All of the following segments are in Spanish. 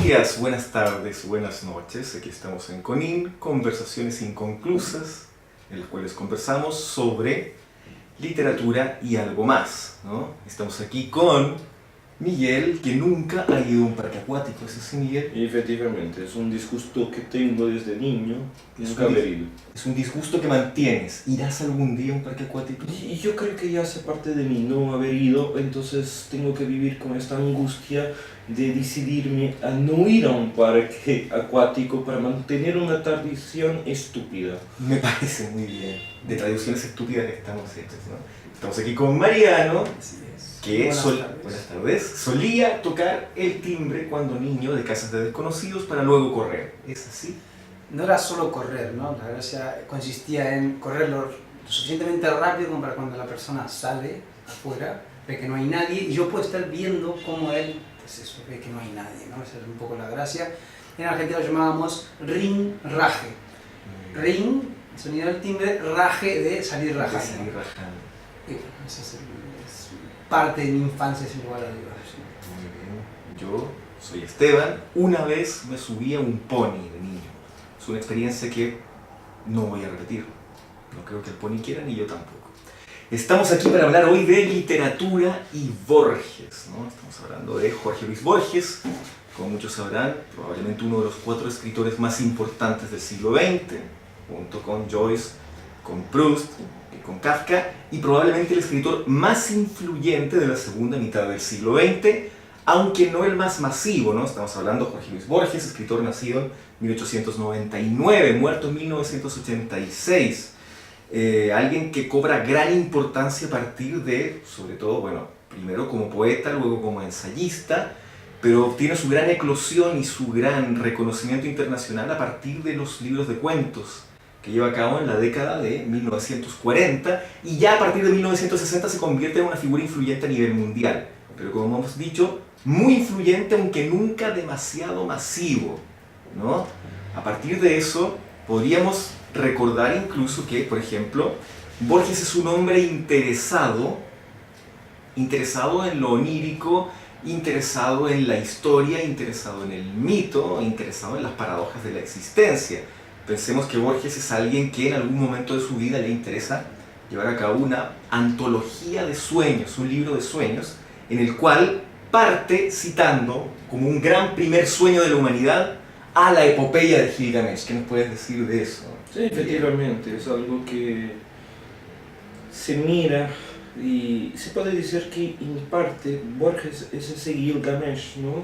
días, buenas tardes, buenas noches. Aquí estamos en Conin, conversaciones inconclusas, en las cuales conversamos sobre literatura y algo más, ¿no? Estamos aquí con Miguel, que nunca ha ido a un parque acuático. ¿Es así, Miguel? Efectivamente, es un disgusto que tengo desde niño, Es nunca haber ido. Es un disgusto que mantienes. ¿Irás algún día a un parque acuático? Y yo creo que ya hace parte de mí no haber ido, entonces tengo que vivir con esta angustia de decidirme a no ir a un parque acuático para mantener una tradición estúpida. Me parece muy bien. De tradiciones estúpidas estamos hechos, ¿no? Estamos aquí con Mariano, que buenas tardes, solía tocar el timbre cuando niño de casas de desconocidos para luego correr. ¿Es así? No era solo correr, ¿no? La gracia consistía en correr lo suficientemente rápido como para cuando la persona sale afuera, ve que no hay nadie y yo puedo estar viendo cómo él, pues eso, ve que no hay nadie, ¿no? Esa es un poco la gracia. En Argentina lo llamábamos ring-raje. Ring, sonido del timbre, raje de salir rajando. Salir rajando. Y bueno, esa es parte de mi infancia sin lugar a dudas. Muy bien. Yo soy Esteban. Una vez me subí a un pony de niño. Es una experiencia que no voy a repetir. No creo que el pony quiera ni yo tampoco. Estamos aquí para hablar hoy de literatura y Borges, ¿no? Estamos hablando de Jorge Luis Borges, como muchos sabrán, probablemente uno de los 4 escritores más importantes del siglo XX, junto con Joyce, con Proust y con Kafka, y probablemente el escritor más influyente de la segunda mitad del siglo XX, aunque no el más masivo, ¿no? Estamos hablando de Jorge Luis Borges, escritor nacido en 1899, muerto en 1986. Alguien que cobra gran importancia a partir de, sobre todo, bueno, primero como poeta, luego como ensayista, pero obtiene su gran eclosión y su gran reconocimiento internacional a partir de los libros de cuentos que lleva a cabo en la década de 1940, y ya a partir de 1960 se convierte en una figura influyente a nivel mundial, pero como hemos dicho, muy influyente aunque nunca demasiado masivo, ¿no? A partir de eso podríamos recordar incluso que, por ejemplo, Borges es un hombre interesado en lo onírico, interesado en la historia, interesado en el mito, interesado en las paradojas de la existencia. Pensemos que Borges es alguien que en algún momento de su vida le interesa llevar a cabo una antología de sueños, un libro de sueños, en el cual parte citando como un gran primer sueño de la humanidad a la epopeya de Gilgamesh. ¿Qué nos puedes decir de eso? Sí, efectivamente, es algo que se mira y se puede decir que en parte Borges es ese Gilgamesh, ¿no?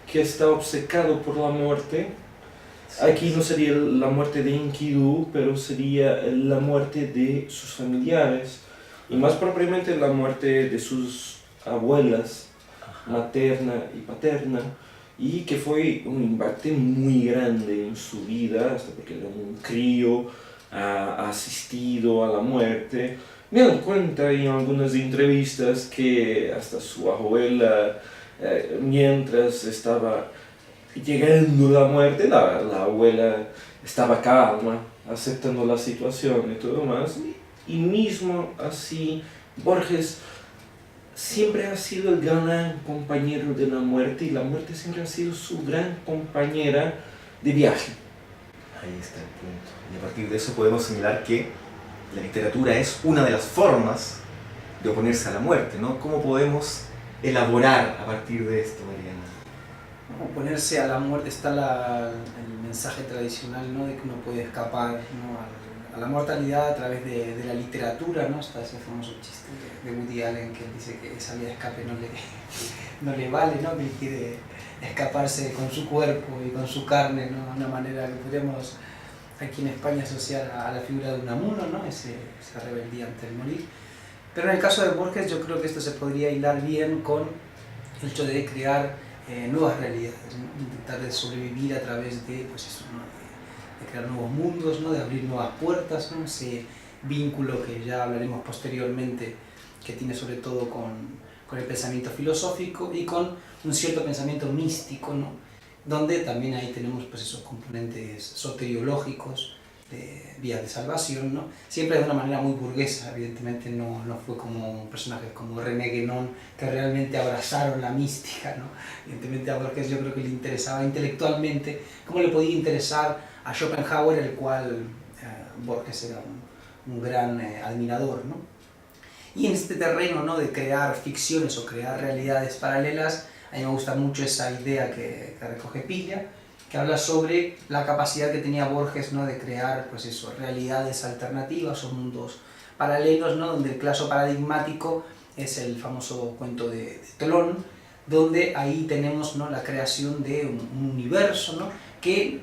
Que está obcecado por la muerte. Aquí no sería la muerte de Enkidu, pero sería la muerte de sus familiares y más propiamente la muerte de sus abuelas materna y paterna, y que fue un impacto muy grande en su vida, hasta porque era un crío, ha asistido a la muerte. Me dan cuenta en algunas entrevistas que hasta su abuela, mientras estaba llegando la muerte, la abuela estaba calma, aceptando la situación y todo más, y mismo así Borges siempre ha sido el gran compañero de la muerte, y la muerte siempre ha sido su gran compañera de viaje. Ahí está el punto. Y a partir de eso podemos señalar que la literatura es una de las formas de oponerse a la muerte, ¿no? ¿Cómo podemos elaborar a partir de esto, Mariana? Oponerse a la muerte está el mensaje tradicional, ¿no? De que uno puede escapar, ¿no? a la mortalidad a través de la literatura, ¿no? Está ese famoso chiste de Woody Allen que dice que esa vía de escape no le vale, ¿no? Que quiere escaparse con su cuerpo y con su carne, ¿no? Una manera que podríamos aquí en España asociar a la figura de Unamuno, ¿no? Esa rebeldía ante el morir. Pero en el caso de Borges yo creo que esto se podría hilar bien con el hecho de crear nuevas realidades, ¿no? Intentar de sobrevivir a través de, pues eso, ¿no? De crear nuevos mundos, ¿no? De abrir nuevas puertas, ¿no? Ese vínculo que ya hablaremos posteriormente, que tiene sobre todo con el pensamiento filosófico y con un cierto pensamiento místico, ¿no? Donde también ahí tenemos pues esos componentes soteriológicos de vías de salvación, ¿no? Siempre de una manera muy burguesa, evidentemente no fue como personajes como René Guénon que realmente abrazaron la mística, ¿no? Evidentemente a Borges yo creo que le interesaba intelectualmente, como le podía interesar a Schopenhauer, el cual Borges era un gran admirador, ¿no? Y en este terreno, ¿no?, de crear ficciones o crear realidades paralelas, a mí me gusta mucho esa idea que recoge Pilla, que habla sobre la capacidad que tenía Borges, ¿no?, de crear, pues eso, realidades alternativas o mundos paralelos, ¿no?, donde el caso paradigmático es el famoso cuento de Tlön, donde ahí tenemos, ¿no?, la creación de un universo, ¿no?, que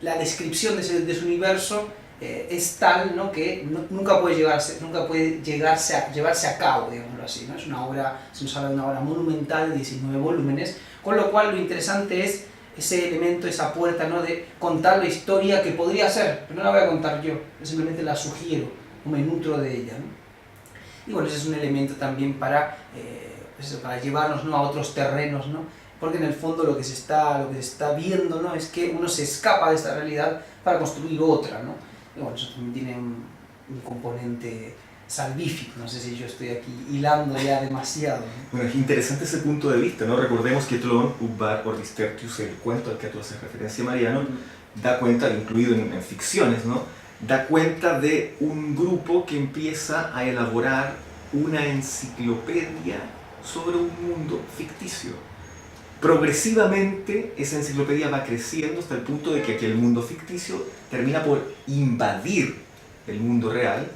la descripción de ese universo es tal, ¿no?, que nunca puede llevarse a cabo, digámoslo así, ¿no? Es una obra, se nos habla de una obra monumental de 19 volúmenes, con lo cual lo interesante es ese elemento, esa puerta, ¿no?, de contar la historia que podría ser, pero no la voy a contar yo simplemente la sugiero, o me nutro de ella, ¿no? Y bueno, ese es un elemento también para llevarnos, ¿no?, a otros terrenos, ¿no?, porque en el fondo lo que se está viendo, ¿no?, es que uno se escapa de esta realidad para construir otra, ¿no? Y bueno, eso también tiene un componente salvífico, no sé si yo estoy aquí hilando ya demasiado, ¿no? Bueno, es interesante ese punto de vista, ¿no? Recordemos que Tlön, Ubbar, Ordis Tertius, el cuento al que tú haces referencia, Mariano, da cuenta, incluido en ficciones, ¿no?, da cuenta de un grupo que empieza a elaborar una enciclopedia sobre un mundo ficticio. Progresivamente esa enciclopedia va creciendo hasta el punto de que aquel mundo ficticio termina por invadir el mundo real,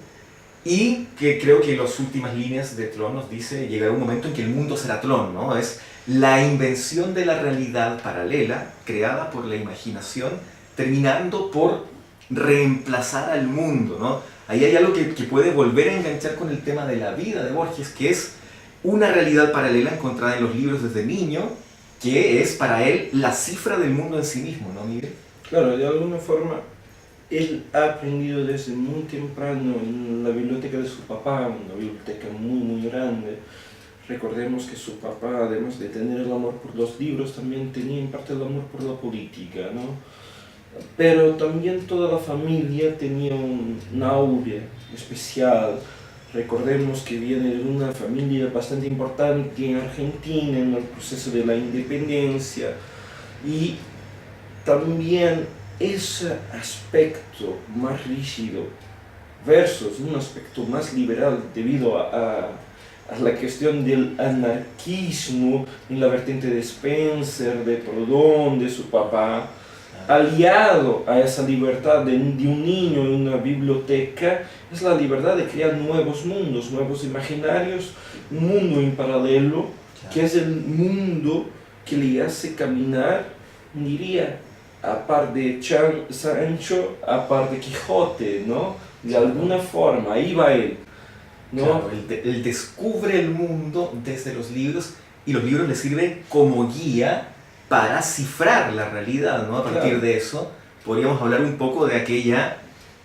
y que creo que las últimas líneas de Tlön nos dice: llegará un momento en que el mundo será Tlön, ¿no? Es la invención de la realidad paralela creada por la imaginación, terminando por reemplazar al mundo, ¿no? Ahí hay algo que puede volver a enganchar con el tema de la vida de Borges, que es una realidad paralela encontrada en los libros desde niño, que es para él la cifra del mundo en sí mismo, ¿no, Miguel? Claro, de alguna forma él ha aprendido desde muy temprano en la biblioteca de su papá, una biblioteca muy grande. Recordemos que su papá, además de tener el amor por los libros, también tenía en parte el amor por la política, ¿no? Pero también toda la familia tenía una aurea especial. Recordemos que viene de una familia bastante importante en Argentina, en el proceso de la independencia, y también ese aspecto más rígido versus un aspecto más liberal debido a la cuestión del anarquismo en la vertiente de Spencer, de Proudhon, de su papá, aliado a esa libertad de un niño en una biblioteca, es la libertad de crear nuevos mundos, nuevos imaginarios, un mundo en paralelo, que es el mundo que le hace caminar, diría, a par de Sancho, a par de Quijote, ¿no? De alguna forma, ahí va él, ¿no? Claro, él descubre el mundo desde los libros, y los libros le sirven como guía para cifrar la realidad, ¿no? A partir de eso, podríamos hablar un poco de aquella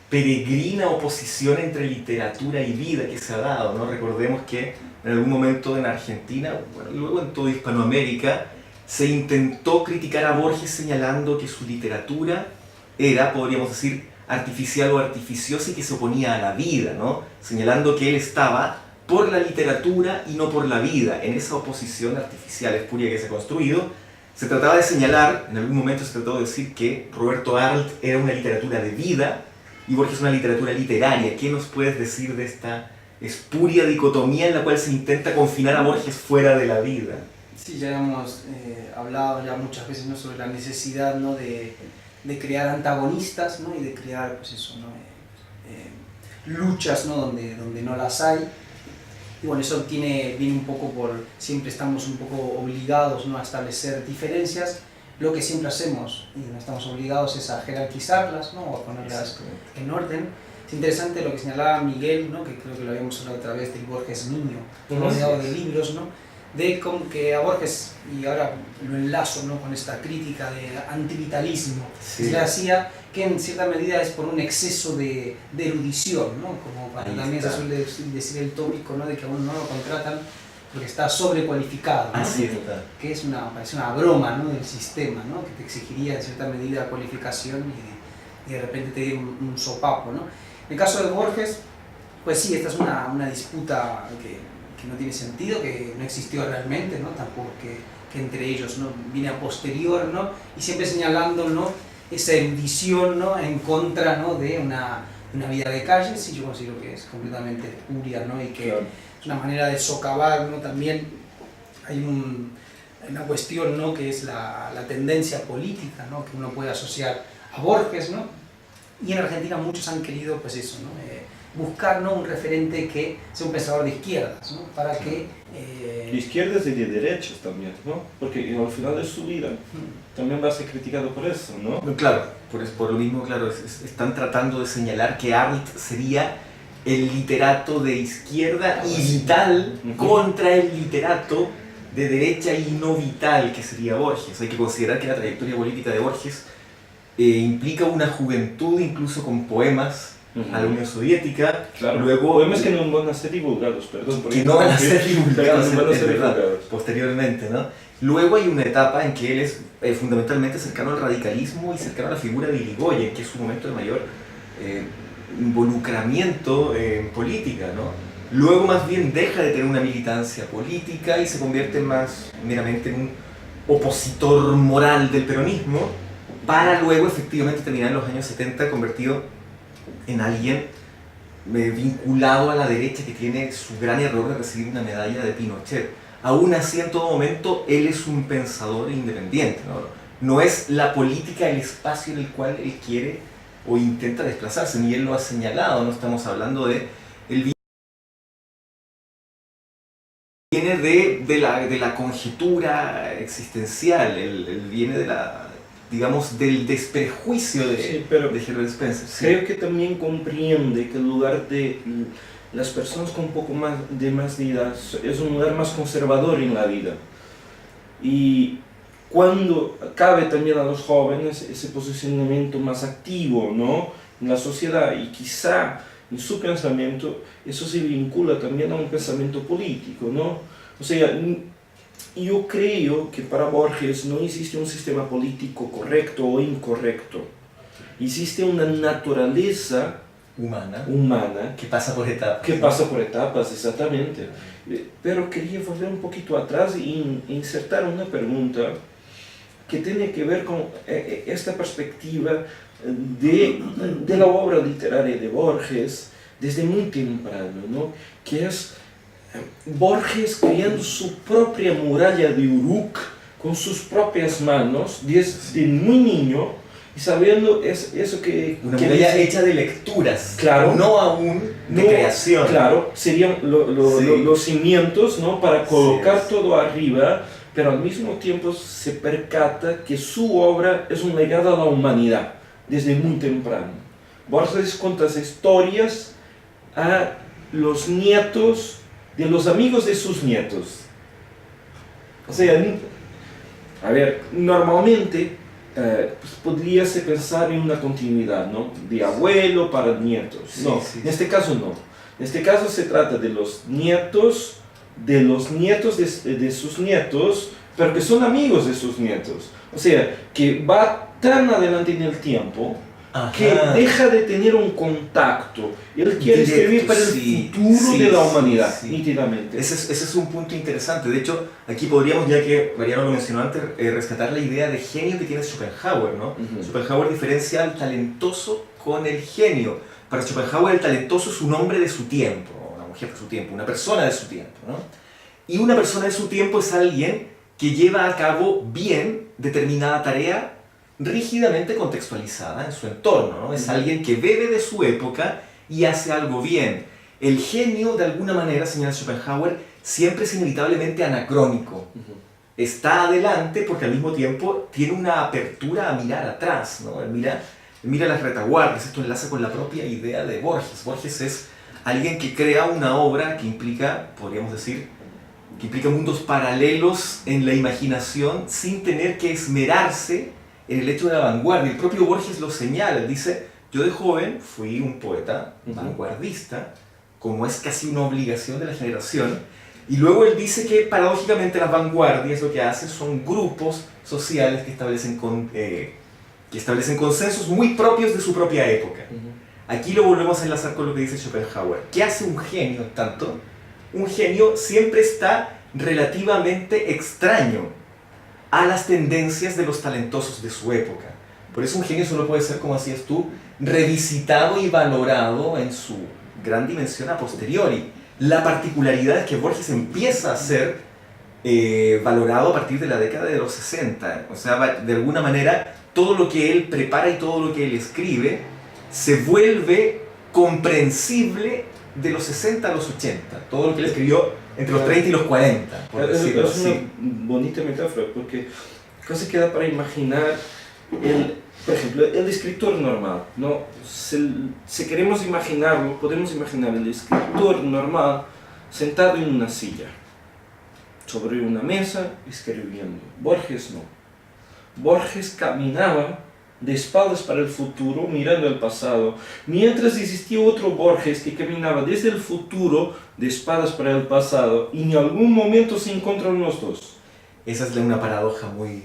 peregrina oposición entre literatura y vida que se ha dado, ¿no? Recordemos que en algún momento en Argentina, bueno, y luego en toda Hispanoamérica, se intentó criticar a Borges señalando que su literatura era, podríamos decir, artificial o artificiosa, y que se oponía a la vida, ¿no? Señalando que él estaba por la literatura y no por la vida, en esa oposición artificial espuria que se ha construido. Se trataba de señalar, en algún momento se trató de decir que Roberto Arlt era una literatura de vida y Borges una literatura literaria. ¿Qué nos puedes decir de esta espuria dicotomía en la cual se intenta confinar a Borges fuera de la vida? Sí, ya hemos hablado ya muchas veces, ¿no?, sobre la necesidad, ¿no?, de crear antagonistas, ¿no?, y de crear, pues eso, ¿no?, luchas, ¿no?, donde no las hay. Y bueno, eso viene un poco por, siempre estamos un poco obligados, ¿no?, a establecer diferencias. Lo que siempre hacemos, y no estamos obligados, es a jerarquizarlas, ¿no?, o a ponerlas en orden. Es interesante lo que señalaba Miguel, ¿no?, que creo que lo habíamos hablado otra vez, del Borges niño, rodeado de libros, ¿no?, de como que a Borges, y ahora lo enlazo, ¿no?, con esta crítica de antivitalismo, que se le hacía, que en cierta medida es por un exceso de erudición, ¿no?, como también se suele decir el tópico, ¿no?, de que a uno no lo contratan porque está sobrecualificado, ¿no? Así es, que parece una broma, ¿no?, del sistema, ¿no?, que te exigiría en cierta medida cualificación y de repente te dieron un sopapo, ¿no? En el caso de Borges, pues sí, esta es una disputa que no tiene sentido, que no existió realmente, ¿no? Tampoco que entre ellos, ¿no? Viene a posterior, ¿no? Y siempre señalando, ¿no? Esa erudición, ¿no? En contra, ¿no? De una vida de calles, y yo considero que es completamente espuria, ¿no? Y que Claro. es una manera de socavar, ¿no? También hay una cuestión, ¿no? Que es la tendencia política, ¿no? Que uno puede asociar a Borges, ¿no? Y en Argentina muchos han querido, pues eso, ¿no? Buscar, ¿no? Un referente que sea un pensador de izquierdas, ¿no? Para que... De izquierdas y de derechas también, ¿no? Porque al final de su vida también va a ser criticado por eso, ¿no? Claro, por lo mismo, claro, están tratando de señalar que Arlt sería el literato de izquierda y vital contra el literato de derecha y no vital, que sería Borges. Hay que considerar que la trayectoria política de Borges implica una juventud incluso con poemas a la Unión Soviética. Claro, luego poemas que no van a ser divulgados, perdón. Que no van a ser divulgados, que no van a ser verdad, divulgados. posteriormente, ¿no? Luego hay una etapa en que él es fundamentalmente cercano al radicalismo y cercano a la figura de Irigoyen, que es su momento de mayor involucramiento en política, ¿no? Luego más bien deja de tener una militancia política y se convierte más meramente en un opositor moral del peronismo, para luego efectivamente terminar en los años 70 convertido en alguien vinculado a la derecha, que tiene su gran error de recibir una medalla de Pinochet. Aún así, en todo momento, él es un pensador independiente, ¿no? No es la política el espacio en el cual él quiere o intenta desplazarse, ni él lo ha señalado. No estamos hablando de... Él viene de la conjetura existencial, él viene de la, digamos, del desprejuicio de, Sí, pero de Herbert Spencer. Sí. creo que también comprende que el lugar de las personas con un poco más de edad es un lugar más conservador en la vida. Y cuando cabe también a los jóvenes ese posicionamiento más activo, ¿no? En la sociedad, y quizá en su pensamiento eso se vincula también a un pensamiento político, ¿no? O sea, yo creo que para Borges no existe un sistema político correcto o incorrecto. Existe una naturaleza humana Que pasa por etapas. que pasa por etapas, exactamente. Pero quería volver un poquito atrás e insertar una pregunta que tiene que ver con esta perspectiva de la obra literaria de Borges desde muy temprano, ¿no? Que es Borges creando su propia muralla de Uruk con sus propias manos desde muy niño, y sabiendo eso que... Una que muralla dice, hecha de lecturas, claro, no aún de creación. Claro, serían Sí. los cimientos, ¿no? Para colocar Sí, todo arriba, pero al mismo tiempo se percata que su obra es un legado a la humanidad desde muy temprano. Borges cuenta historias a los nietos de los amigos de sus nietos. O sea, a ver, normalmente pues podríase pensar en una continuidad, ¿no? De abuelo para nietos. Sí, No, sí, en este caso no. En este caso se trata de los nietos de sus nietos, pero que son amigos de sus nietos. O sea, que va tan adelante en el tiempo que deja de tener un contacto. Él quiere escribir para el futuro de la humanidad, nítidamente. Ese es un punto interesante. De hecho, aquí podríamos, ya que Mariano lo mencionó antes, rescatar la idea de genio que tiene Schopenhauer, ¿no? Schopenhauer diferencia al talentoso con el genio. Para Schopenhauer el talentoso es un hombre de su tiempo, una mujer de su tiempo, una persona de su tiempo, ¿no? Y una persona de su tiempo es alguien que lleva a cabo bien determinada tarea rígidamente contextualizada en su entorno, ¿no? Es alguien que bebe de su época y hace algo bien. El genio, de alguna manera, señala Schopenhauer, siempre es inevitablemente anacrónico. Está adelante porque al mismo tiempo tiene una apertura a mirar atrás, ¿no? Él mira las retaguardias. Esto enlaza con la propia idea de Borges. Borges es alguien que crea una obra que implica, podríamos decir, que implica mundos paralelos en la imaginación sin tener que esmerarse en el hecho de la vanguardia. El propio Borges lo señala, él dice: yo de joven fui un poeta vanguardista, como es casi una obligación de la generación, y luego él dice que paradójicamente las vanguardias lo que hacen son grupos sociales que establecen que establecen consensos muy propios de su propia época. Aquí lo volvemos a enlazar con lo que dice Schopenhauer. ¿Qué hace un genio tanto? Un genio siempre está relativamente extraño a las tendencias de los talentosos de su época. Por eso un genio solo puede ser, como decías tú, revisitado y valorado en su gran dimensión a posteriori. La particularidad es que Borges empieza a ser valorado a partir de la década de los 60. O sea, de alguna manera, todo lo que él prepara y todo lo que él escribe se vuelve comprensible de los 60 a los 80. Todo lo que él escribió entre los 30 y los 40, por decirlo así. Es una bonita metáfora, porque casi queda para imaginar, por ejemplo, el escritor normal, ¿no? Si queremos imaginarlo, podemos imaginar el escritor normal sentado en una silla, sobre una mesa, escribiendo. Borges no. Borges caminaba de espaldas para el futuro, mirando el pasado, mientras existía otro Borges que caminaba desde el futuro, de espaldas para el pasado, y en algún momento se encontraron los dos. Esa es una paradoja muy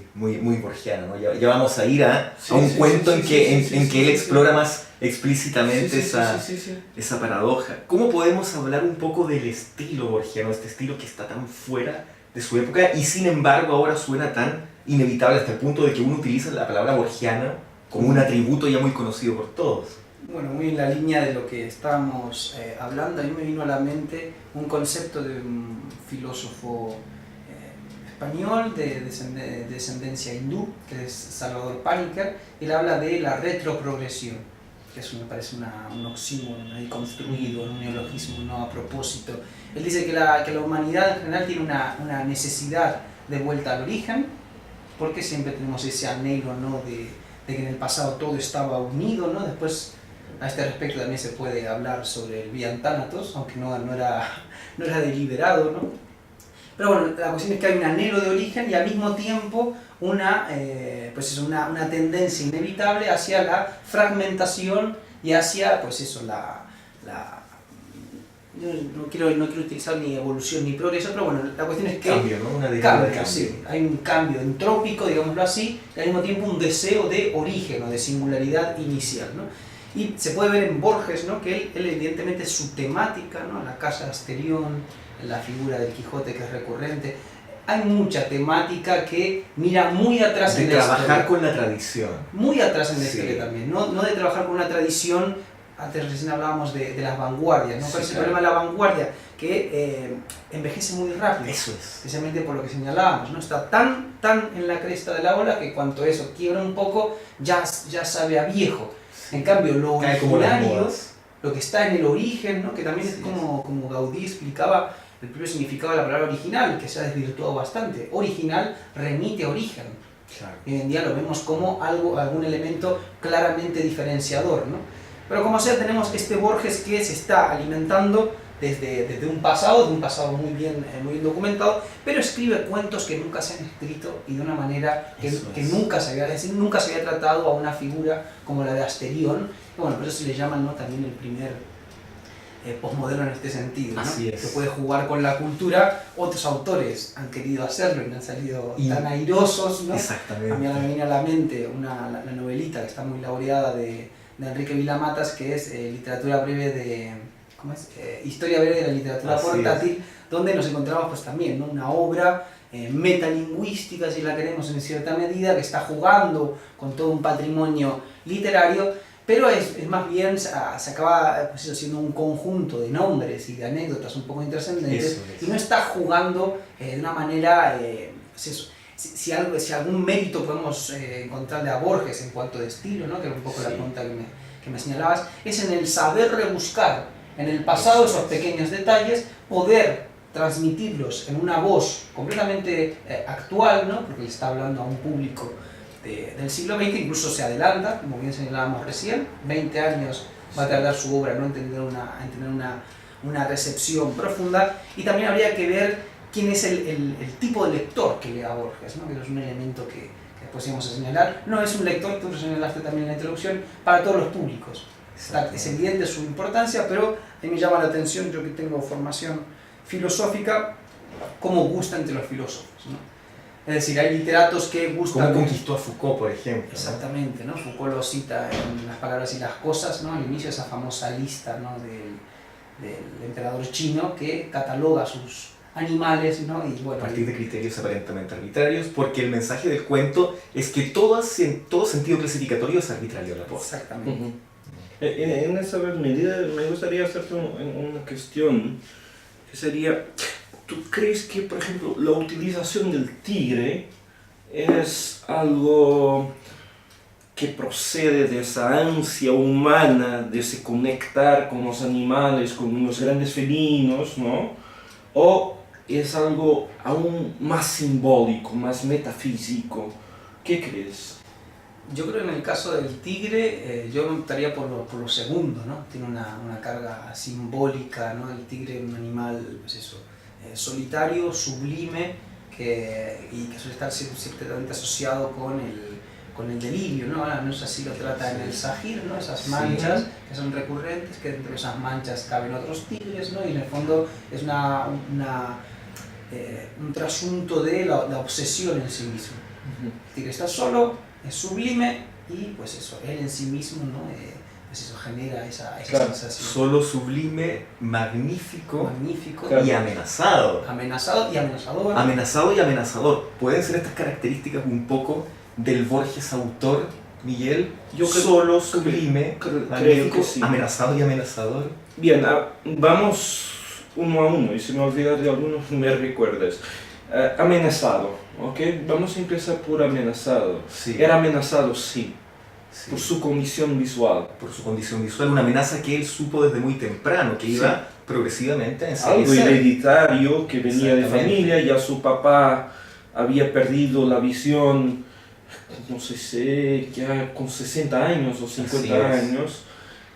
borgiana, ¿no? Ya vamos a ir a un cuento en que él explora más explícitamente esa paradoja. ¿Cómo podemos hablar un poco del estilo borgiano, este estilo que está tan fuera de su época y sin embargo ahora suena tan inevitable hasta el punto de que uno utiliza la palabra borgiana como un atributo ya muy conocido por todos? Bueno, muy en la línea de lo que estábamos hablando, a mí me vino a la mente un concepto de un filósofo español de descendencia hindú, que es Salvador Paniker. Él habla de la retroprogresión, que eso me parece un oxímoron ahí construido, un neologismo no a propósito. Él dice que la humanidad en general tiene una necesidad de vuelta al origen, porque siempre tenemos ese anhelo, ¿no? de que en el pasado todo estaba unido, ¿no? Después, a este respecto también se puede hablar sobre el Vía Thanatos, aunque no era deliberado, ¿no? Pero bueno, la cuestión es que hay un anhelo de origen y al mismo tiempo una tendencia inevitable hacia la fragmentación y hacia, pues eso, no quiero utilizar ni evolución ni progreso, pero bueno, la cuestión es que cambio, ¿no? Una deriva de cambio. Sí, hay un cambio entrópico, digámoslo así, y al mismo tiempo un deseo de origen o de singularidad inicial, ¿no? Y se puede ver en Borges, ¿no? Que él evidentemente su temática, ¿no? La casa de Asterión, la figura del Quijote que es recurrente, hay mucha temática que mira muy atrás en la historia. De trabajar con la tradición. Muy atrás en la historia también, no de trabajar con una tradición. Antes recién hablábamos de las vanguardias, ¿no? ¿Cuál es el problema de la vanguardia? Que envejece muy rápido. Eso es. Especialmente por lo que señalábamos, ¿no? Está tan en la cresta de la ola que cuanto eso quiebra un poco, ya sabe a viejo. En cambio, lo originario, lo que está en el origen, ¿no? Que también es como Gaudí explicaba el propio significado de la palabra original, que se ha desvirtuado bastante. Original remite a origen. Claro. Hoy en día lo vemos como algún elemento claramente diferenciador, ¿no? Pero como sea, tenemos este Borges que se está alimentando desde un pasado muy bien documentado, pero escribe cuentos que nunca se han escrito y de una manera que nunca se había tratado a una figura como la de Asterión. Y bueno, por eso se le llama, ¿no? También el primer posmoderno en este sentido, ¿no? Así es. Que puede jugar con la cultura. Otros autores han querido hacerlo y no han salido tan airosos, ¿no? Exactamente. A mí me viene a la mente la novelita que está muy laureada de Enrique Vilamatas, que es literatura breve de... ¿Cómo es? Historia breve de la literatura portátil, donde nos encontramos pues también, ¿no? Una obra metalingüística, si la queremos en cierta medida, que está jugando con todo un patrimonio literario, pero es más bien, se acaba pues eso, siendo un conjunto de nombres y de anécdotas un poco intrascendentes, y no está jugando de una manera, pues eso, si algún mérito podemos encontrarle a Borges en cuanto de estilo, ¿no? Que era un poco la pregunta que me señalabas, es en el saber rebuscar en el pasado esos pequeños detalles, poder transmitirlos en una voz completamente actual, ¿no? Porque le está hablando a un público del siglo XX, incluso se adelanta, como bien señalábamos recién, 20 años va a tardar su obra, ¿no? en tener una recepción profunda, y también habría que ver quién es el tipo de lector que lea a Borges, ¿no? Que es un elemento que después íbamos a señalar. No es un lector, tú lo señalaste también en la introducción, para todos los públicos. Es evidente su importancia, pero a mí me llama la atención, yo que tengo formación filosófica, cómo gusta entre los filósofos, ¿no? Es decir, hay literatos que gustan... ¿Cómo conquistó a Foucault, por ejemplo? Exactamente, ¿no? Foucault lo cita en Las palabras y las cosas, ¿no? Al inicio, esa famosa lista, ¿no? del emperador chino que cataloga sus animales, ¿no? Y, bueno, A partir de criterios aparentemente arbitrarios, porque el mensaje del cuento es que todo sentido clasificatorio es arbitrario a la posta. Exactamente. En esa medida me gustaría hacerte una cuestión, que sería, ¿tú crees que, por ejemplo, la utilización del tigre es algo que procede de esa ansia humana de se conectar con los animales, con los grandes felinos, ¿no? ¿O es algo aún más simbólico, más metafísico? ¿Qué crees? Yo creo que en el caso del tigre, yo optaría por lo segundo, ¿no? Tiene una carga simbólica, ¿no? El tigre es un animal, pues eso, solitario, sublime, y que suele estar ciertamente asociado con el delirio, ¿no? Al menos así lo trata en el Sahir, ¿no? Esas manchas que son recurrentes, que dentro de esas manchas caben otros tigres, ¿no? Y en el fondo es un trasunto de la obsesión en sí mismo. El tigre está solo, es sublime y pues eso, él en sí mismo, ¿no? Pues eso genera esa sensación. Solo, sublime, magnífico, Magnífico, y amenazado. amenazado y amenazador. Amenazado y amenazador. ¿Pueden ser estas características un poco del Borges autor, Miguel? Yo creo, Solo, sublime, magnífico, que sí. amenazado y amenazador. Bien, vamos uno a uno, y si me olvidas de alguno, me recuerdas. Amenazado, ¿ok? Vamos a empezar por amenazado. Sí. Era amenazado, sí, Sí. por su condición visual. Por su condición visual, una amenaza que él supo desde muy temprano, que iba progresivamente a Algo enseguecer. hereditario que venía de Exactamente. familia, ya su papá había perdido la visión, no sé si ya con 60 años o 50 Así es. años.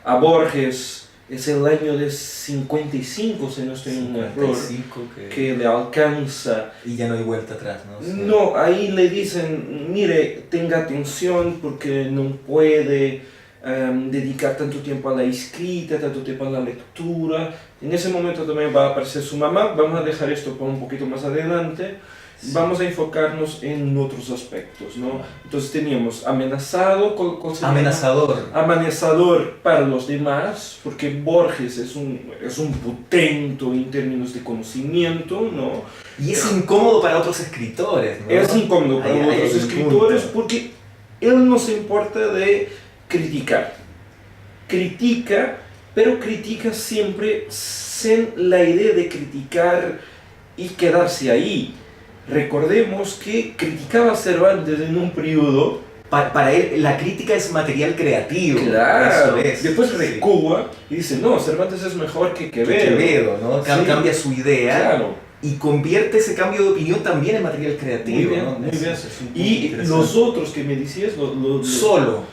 A Borges es el año de 55, si no estoy en un error, 55 que le alcanza. Y ya no hay vuelta atrás, ¿no? Sí. No, ahí le dicen, mire, tenga atención porque no puede dedicar tanto tiempo a la escrita, tanto tiempo a la lectura. En ese momento también va a aparecer su mamá, vamos a dejar esto para un poquito más adelante. Sí. Vamos a enfocarnos en otros aspectos, ¿no? Entonces teníamos amenazado, ¿cuál sería? Amenazador. Amenazador para los demás, porque Borges es un potento en términos de conocimiento, ¿no? Y es incómodo para otros escritores, ¿no? Es incómodo para Ahí otros hay un escritores punto. porque él no se importa de criticar. Critica, pero critica siempre sin la idea de criticar y quedarse ahí. Recordemos que criticaba a Cervantes en un periodo. Para él la crítica es material creativo. Claro, Eso es. después Sí. recúa y dice, no, Cervantes es mejor que Quevedo. Quevedo, ¿no? Sí. Cambia su idea. Claro. Y convierte ese cambio de opinión también en material creativo. Muy bien, ¿no? muy Eso bien. es un punto Y interesante. los otros que me decías,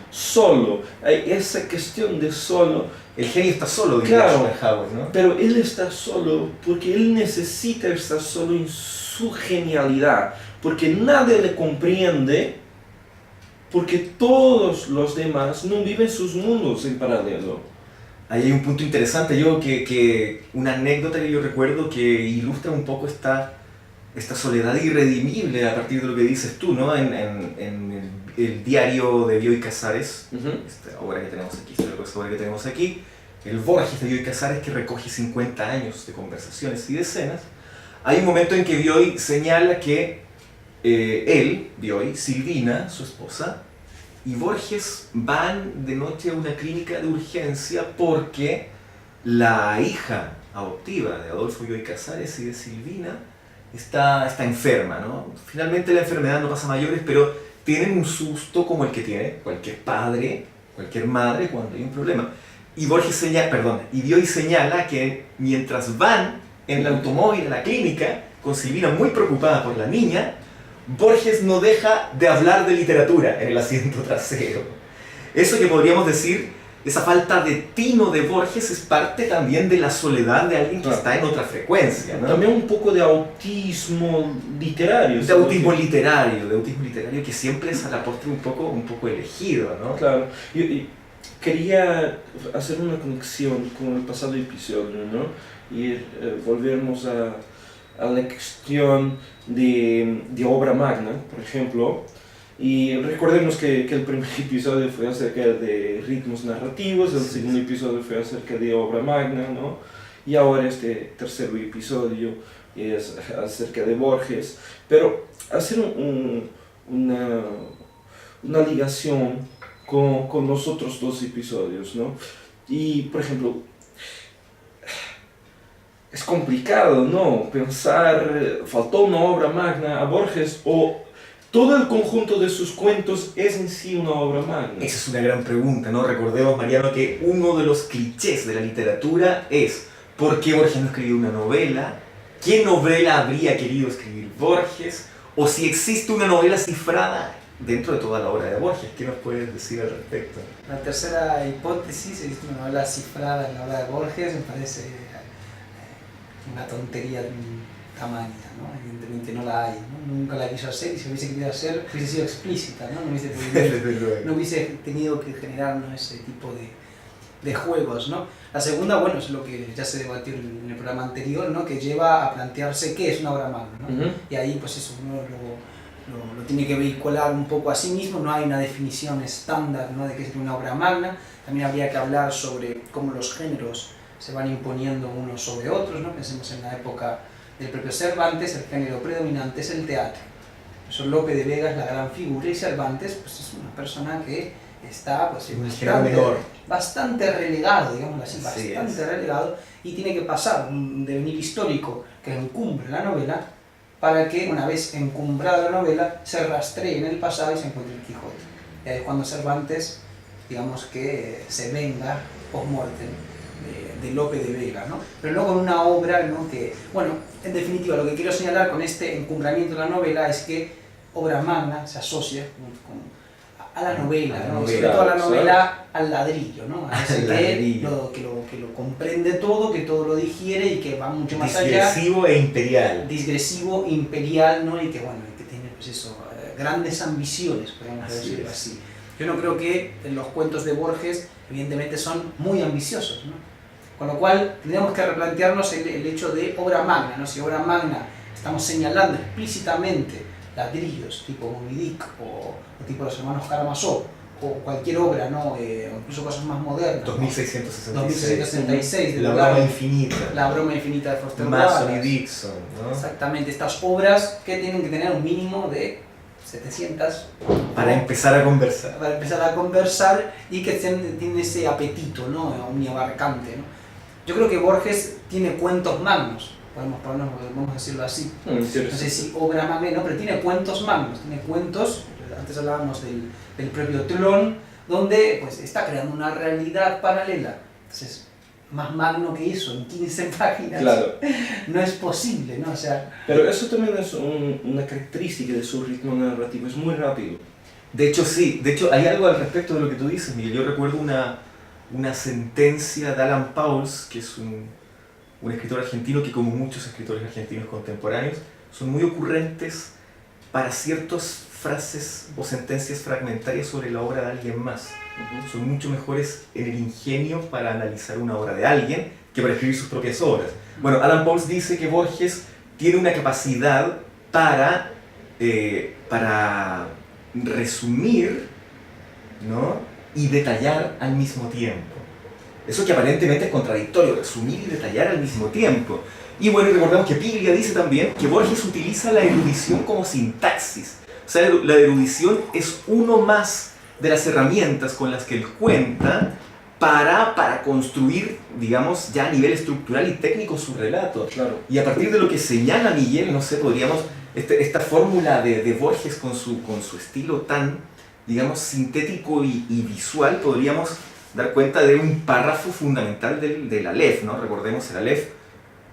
solo. Hay esa cuestión de solo. El genio está solo, diría Claro. Schopenhauer, ¿no? Pero él está solo porque él necesita estar solo en su genialidad, porque nadie le comprende, porque todos los demás no viven sus mundos en paralelo. Ahí hay un punto interesante, una anécdota que yo recuerdo que ilustra un poco esta soledad irredimible a partir de lo que dices tú, ¿no? En el diario de Bioy Casares, esta obra que tenemos aquí, el Borges de Bioy Casares, que recoge 50 años de conversaciones y de escenas. Hay un momento en que Bioy señala que Bioy, Silvina, su esposa, y Borges van de noche a una clínica de urgencia porque la hija adoptiva de Adolfo Bioy Casares y de Silvina está enferma, ¿no? Finalmente la enfermedad no pasa a mayores, pero tienen un susto como el que tiene cualquier padre, cualquier madre cuando hay un problema. Y Bioy señala que mientras van en el automóvil a la clínica, con Silvina muy preocupada por la niña, Borges no deja de hablar de literatura en el asiento trasero. Eso que podríamos decir, esa falta de tino de Borges es parte también de la soledad de alguien que está en otra frecuencia, ¿no? También un poco de autismo literario. De autismo literario que siempre es a la postre un poco elegido, ¿no? Claro. Y quería hacer una conexión con el pasado episodio, ¿no? Y volvernos a la cuestión de obra magna, por ejemplo. Y recordemos que el primer episodio fue acerca de ritmos narrativos, el segundo episodio fue acerca de obra magna, ¿no? Y ahora este tercer episodio es acerca de Borges. Pero hacer una ligación con los otros dos episodios, ¿no? Y, por ejemplo, es complicado, ¿no? Pensar, faltó una obra magna a Borges o todo el conjunto de sus cuentos es en sí una obra magna. Esa es una gran pregunta, ¿no? Recordemos, Mariano, que uno de los clichés de la literatura es ¿por qué Borges no escribió una novela? ¿Qué novela habría querido escribir Borges? O si existe una novela cifrada dentro de toda la obra de Borges. ¿Qué nos puedes decir al respecto? La tercera hipótesis, existe una novela cifrada en la obra de Borges, me parece una tontería de un tamaño, ¿no? Evidentemente no la hay, ¿no? Nunca la quiso hacer y si hubiese querido hacer hubiese sido explícita, ¿no? No hubiese tenido que generar, ¿no?, ese tipo de juegos, ¿no? La segunda, bueno, es lo que ya se debatió en el programa anterior, ¿no?, que lleva a plantearse qué es una obra magna, ¿no? Y ahí pues eso uno lo tiene que vehicular un poco a sí mismo, no hay una definición estándar, ¿no?, de qué es una obra magna. También habría que hablar sobre cómo los géneros se van imponiendo unos sobre otros, ¿no? Pensemos en la época del propio Cervantes, el género predominante es el teatro. Eso Lope de Vega es la gran figura y Cervantes pues es una persona que está pues, bastante relegado, digamos así, bastante relegado, y tiene que pasar un devenir histórico que encumbre la novela para que una vez encumbrada la novela se rastree en el pasado y se encuentre el Quijote. Y ahí es cuando Cervantes, digamos que se venga post-mortem de Lope de Vega, ¿no? Pero no con una obra, ¿no?, que, bueno, en definitiva lo que quiero señalar con este encumbramiento de la novela es que obra magna se asocia a la novela, ¿no? Sobre todo a la novela, al ladrillo, ¿no? A ese que lo comprende todo, que todo lo digiere y que va mucho más allá. Digresivo e imperial. Digresivo, imperial, ¿no? Y que, bueno, que tiene pues eso, grandes ambiciones, podemos decirlo así. Yo no creo que los cuentos de Borges, evidentemente, son muy ambiciosos, ¿no? Con lo cual, tendríamos que replantearnos el hecho de obra magna, ¿no? Si obra magna estamos señalando explícitamente ladrillos tipo Moby Dick o tipo los hermanos Karamazov o cualquier obra, ¿no? O incluso cosas más modernas. 2666. de La broma infinita. La broma infinita de Foster Mason y Dixon, ¿no? Exactamente, estas obras que tienen que tener un mínimo de 700 para empezar a conversar. Para empezar a conversar y que tienen ese apetito, ¿no?, omniabarcante, ¿no? Yo creo que Borges tiene cuentos magnos, podemos decirlo así. No sé si obra magna, no, pero tiene cuentos magnos, tiene cuentos, antes hablábamos del propio Tlön, donde pues está creando una realidad paralela. Entonces, más magno que eso, en 15 páginas, claro, no es posible, ¿no? O sea, pero eso también es una característica de su ritmo narrativo, es muy rápido. De hecho, sí, de hecho hay algo al respecto de lo que tú dices, Miguel. Yo recuerdo una sentencia de Alan Pauls, que es un escritor argentino que, como muchos escritores argentinos contemporáneos, son muy ocurrentes para ciertas frases o sentencias fragmentarias sobre la obra de alguien más. Son mucho mejores en el ingenio para analizar una obra de alguien que para escribir sus propias obras. Bueno, Alan Pauls dice que Borges tiene una capacidad para resumir, ¿no?, y detallar al mismo tiempo. Eso que aparentemente es contradictorio, resumir y detallar al mismo tiempo. Y bueno, recordemos que Piglia dice también que Borges utiliza la erudición como sintaxis. O sea, la erudición es uno más de las herramientas con las que él cuenta para construir, digamos, ya a nivel estructural y técnico su relato. Claro. Y a partir de lo que señala Miguel, no sé, podríamos, esta fórmula de Borges con su estilo tan, digamos, sintético y visual, podríamos dar cuenta de un párrafo fundamental del Aleph, ¿no? Recordemos el Aleph,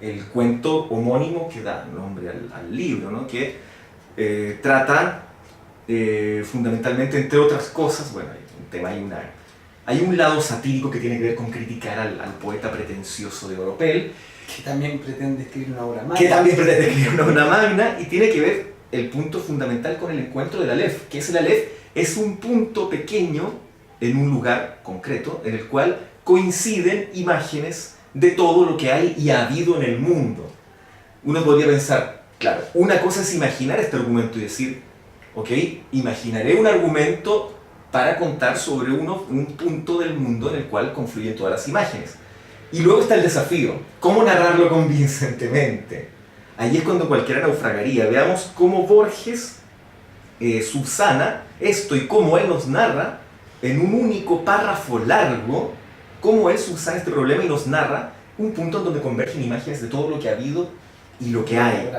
el cuento homónimo que da nombre al libro, ¿no?, que trata fundamentalmente, entre otras cosas, bueno, hay un lado satírico que tiene que ver con criticar al poeta pretencioso de Oropel, que también pretende escribir una obra magna. Y tiene que ver el punto fundamental con el encuentro del Aleph, que es el Aleph. Es un punto pequeño en un lugar concreto en el cual coinciden imágenes de todo lo que hay y ha habido en el mundo. Uno podría pensar, claro, una cosa es imaginar este argumento y decir, ok, imaginaré un argumento para contar sobre un punto del mundo en el cual confluyen todas las imágenes. Y luego está el desafío, ¿cómo narrarlo convincentemente? Ahí es cuando cualquiera naufragaría. Veamos cómo Borges subsana esto y cómo él nos narra en un único párrafo largo, cómo él subsana este problema y nos narra un punto en donde convergen imágenes de todo lo que ha habido y lo que hay.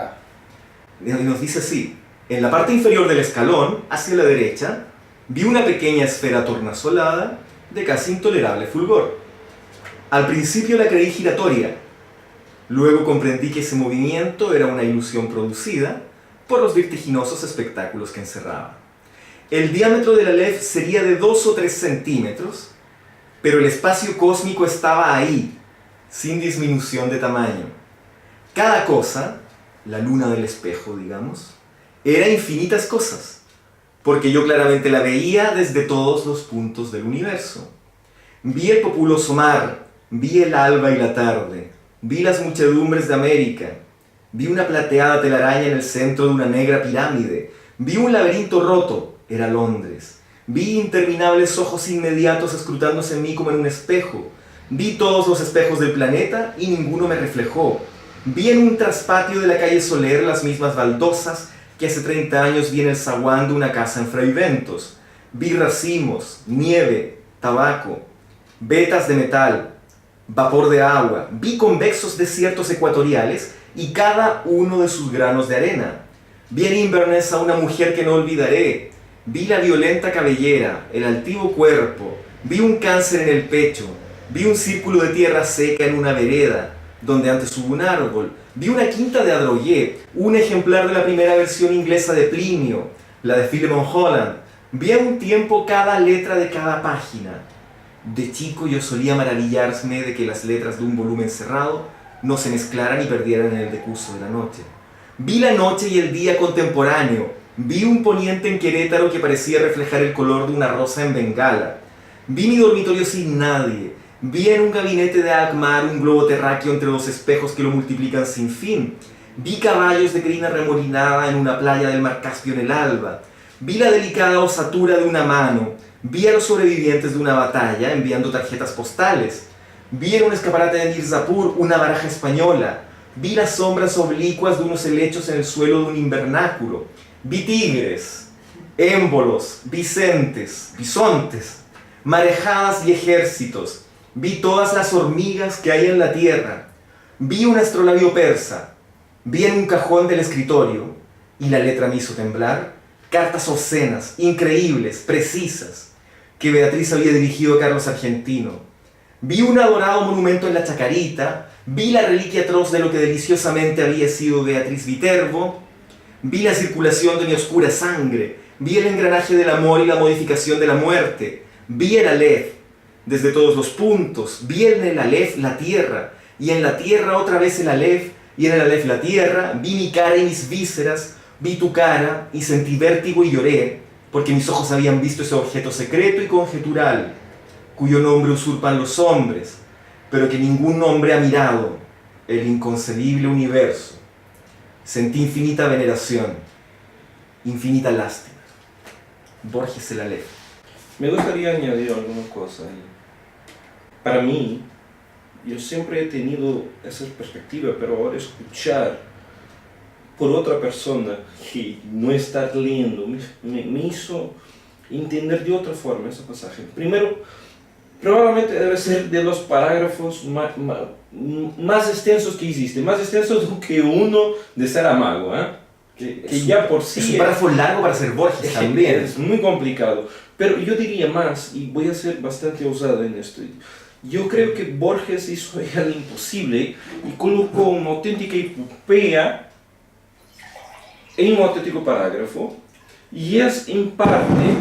Y nos dice así, en la parte inferior del escalón, hacia la derecha, vi una pequeña esfera tornasolada de casi intolerable fulgor. Al principio la creí giratoria, luego comprendí que ese movimiento era una ilusión producida por los vertiginosos espectáculos que encerraba. El diámetro del Aleph sería de 2 o 3 centímetros, pero el espacio cósmico estaba ahí, sin disminución de tamaño. Cada cosa, la luna del espejo, digamos, era infinitas cosas, porque yo claramente la veía desde todos los puntos del universo. Vi el populoso mar, vi el alba y la tarde, vi las muchedumbres de América, vi una plateada telaraña en el centro de una negra pirámide, vi un laberinto roto, era Londres, vi interminables ojos inmediatos escrutándose en mí como en un espejo, vi todos los espejos del planeta y ninguno me reflejó, vi en un traspatio de la calle Soler las mismas baldosas que hace 30 años vi en el zaguán de una casa en Fraiventos, vi racimos, nieve, tabaco, vetas de metal, vapor de agua, vi convexos desiertos ecuatoriales y cada uno de sus granos de arena. Vi en Inverness a una mujer que no olvidaré, vi la violenta cabellera, el altivo cuerpo, vi un cáncer en el pecho, vi un círculo de tierra seca en una vereda, donde antes hubo un árbol, vi una quinta de Adrogué, un ejemplar de la primera versión inglesa de Plinio, la de Philemon Holland, vi a un tiempo cada letra de cada página. De chico yo solía maravillarme de que las letras de un volumen cerrado no se mezclaran y perdieran en el decurso de la noche. Vi la noche y el día contemporáneo, vi un poniente en Querétaro que parecía reflejar el color de una rosa en Bengala, vi mi dormitorio sin nadie, vi en un gabinete de Alkmaar un globo terráqueo entre dos espejos que lo multiplican sin fin, vi caballos de crina remolinada en una playa del mar Caspio en el alba, vi la delicada osatura de una mano, vi a los sobrevivientes de una batalla enviando tarjetas postales, vi en un escaparate de Mirzapur una baraja española, vi las sombras oblicuas de unos helechos en el suelo de un invernáculo, vi tigres, émbolos, bisontes, marejadas y ejércitos, vi todas las hormigas que hay en la tierra, vi un astrolabio persa, vi en un cajón del escritorio, y la letra me hizo temblar, cartas obscenas, increíbles, precisas, que Beatriz había dirigido a Carlos Argentino. Vi un adorado monumento en la Chacarita, vi la reliquia atroz de lo que deliciosamente había sido Beatriz Viterbo, vi la circulación de mi oscura sangre, vi el engranaje del amor y la modificación de la muerte, vi el Aleph desde todos los puntos, vi en el Aleph la tierra, y en la tierra otra vez el Aleph, y en el Aleph la tierra, vi mi cara y mis vísceras, vi tu cara y sentí vértigo y lloré, porque mis ojos habían visto ese objeto secreto y conjetural, cuyo nombre usurpan los hombres, pero que ningún hombre ha mirado, el inconcebible universo. Sentí infinita veneración, infinita lástima. Borges el Aleph. Me gustaría añadir alguna cosa ahí. Para mí, yo siempre he tenido esa perspectiva, pero ahora escuchar por otra persona que no estar leyendo me hizo entender de otra forma ese pasaje. Primero, probablemente debe ser de los parágrafos más extensos que existen, más extensos que uno de Saramago, ¿eh? que ya por sí es un párrafo largo para ser Borges también. Es muy complicado, pero yo diría más, y voy a ser bastante osado en esto. Yo creo que Borges hizo ya lo imposible y colocó una auténtica epopeya en un auténtico parágrafo, y es en parte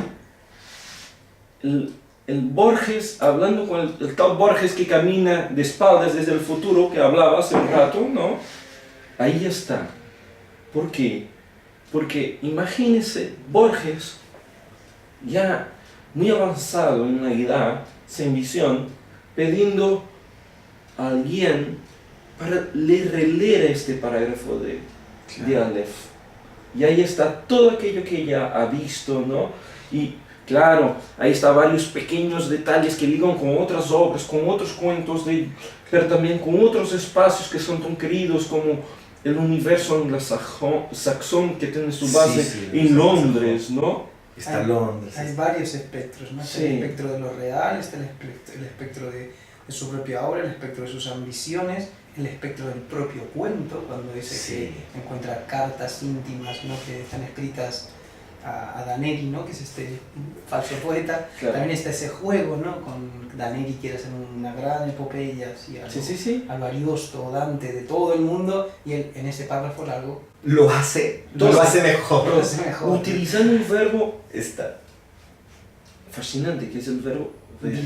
el Borges hablando con el tal Borges que camina de espaldas desde el futuro, que hablaba hace un rato, ¿no? Ahí está. ¿Por qué? Porque imagínense Borges ya muy avanzado en la edad, sin visión, pidiendo a alguien para releer este parágrafo de Aleph. Y ahí está todo aquello que ella ha visto, ¿no? Y claro, ahí está varios pequeños detalles que ligan con otras obras, con otros cuentos, pero también con otros espacios que son tan queridos como el universo anglosajón que tiene su base en Londres, ¿no? Está Londres. Hay varios espectros, ¿no? Está el espectro de lo real, está el espectro de su propia obra, el espectro de sus ambiciones, el espectro del propio cuento, cuando dice que encuentra cartas íntimas, ¿no? Que están escritas a Daneri, ¿no? Que es este falso poeta. Claro. También está ese juego, ¿no? Con Daneri quiere hacer una gran epopeya, así, a lo Ariosto o Dante de todo el mundo, y él en ese párrafo largo lo hace mejor. lo hace mejor. Utilizando un verbo fascinante, que es el verbo ver.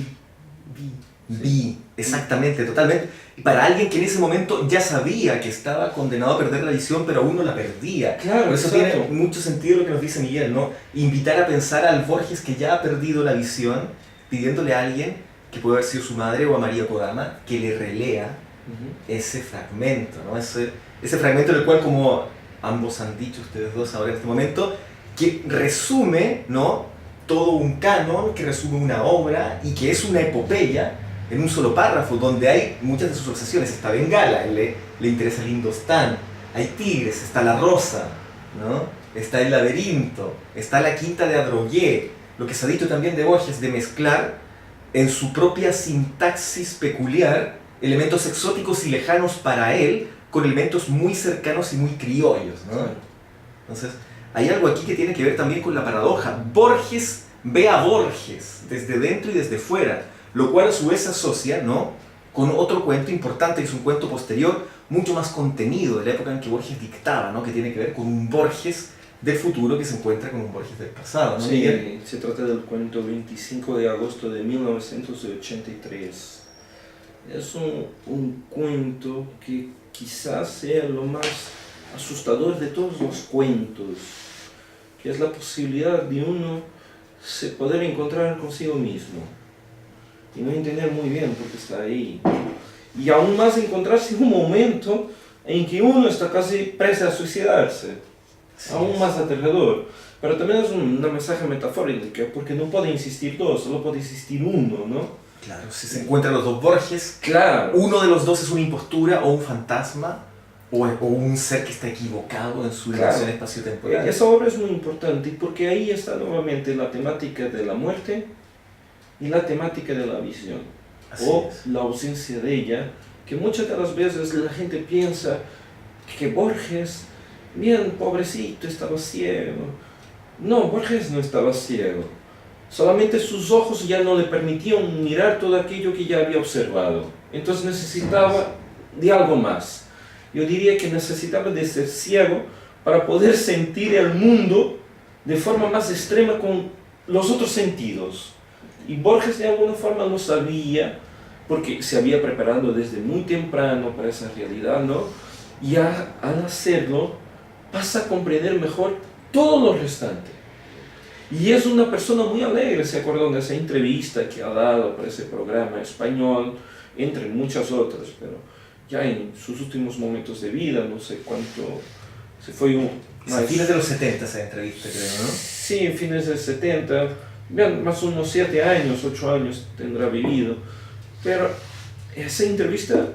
Vi, exactamente, totalmente. Y para alguien que en ese momento ya sabía que estaba condenado a perder la visión, pero aún no la perdía. Claro, por eso tiene mucho sentido lo que nos dice Miguel, ¿no? Invitar a pensar al Borges que ya ha perdido la visión, pidiéndole a alguien, que puede haber sido su madre o a María Kodama, que le relea ese fragmento, ¿no? Ese fragmento en el cual, como ambos han dicho ustedes dos ahora en este momento, que resume, ¿no? Todo un canon, que resume una obra y que es una epopeya en un solo párrafo, donde hay muchas de sus obsesiones. Está Bengala, le interesa el Indostán, hay tigres, está la rosa, ¿no? Está el laberinto, está la quinta de Adrogué, lo que se ha dicho también de Borges, de mezclar en su propia sintaxis peculiar elementos exóticos y lejanos para él con elementos muy cercanos y muy criollos, ¿no? Entonces, hay algo aquí que tiene que ver también con la paradoja. Borges ve a Borges desde dentro y desde fuera, lo cual a su vez se asocia, ¿no?, con otro cuento importante, que es un cuento posterior, mucho más contenido, de la época en que Borges dictaba, ¿no?, que tiene que ver con un Borges del futuro que se encuentra con un Borges del pasado, ¿no? Sí, se trata del cuento 25 de agosto de 1983. Es un cuento que quizás sea lo más asustador de todos los cuentos, que es la posibilidad de uno poder encontrar consigo mismo y no entender muy bien por qué está ahí, y aún más encontrarse en un momento en que uno está casi preso a suicidarse, aún más aterrador. Pero también es un mensaje metafórico, porque no puede existir dos, solo puede existir uno, ¿no? Claro, si se encuentran los dos Borges, claro, uno de los dos es una impostura o un fantasma, o un ser que está equivocado en su relación espacio-temporal. Esa obra es muy importante porque ahí está nuevamente la temática de la muerte y la temática de la visión, la ausencia de ella, que muchas de las veces la gente piensa que Borges, bien, pobrecito, estaba ciego. No, Borges no estaba ciego, solamente sus ojos ya no le permitían mirar todo aquello que ya había observado, entonces necesitaba de algo más. Yo diría que necesitaba de ser ciego para poder sentir el mundo de forma más extrema con los otros sentidos. Y Borges de alguna forma lo sabía, porque se había preparado desde muy temprano para esa realidad, ¿no? Y al hacerlo pasa a comprender mejor todo lo restante. Y es una persona muy alegre, ¿se acuerdan de esa entrevista que ha dado para ese programa español, entre muchas otras, pero ya en sus últimos momentos de vida, no sé cuánto, se fue a fines de los 70 esa entrevista, creo, ¿no? Sí, en fines de 70, más o menos 7 años, 8 años tendrá vivido, pero esa entrevista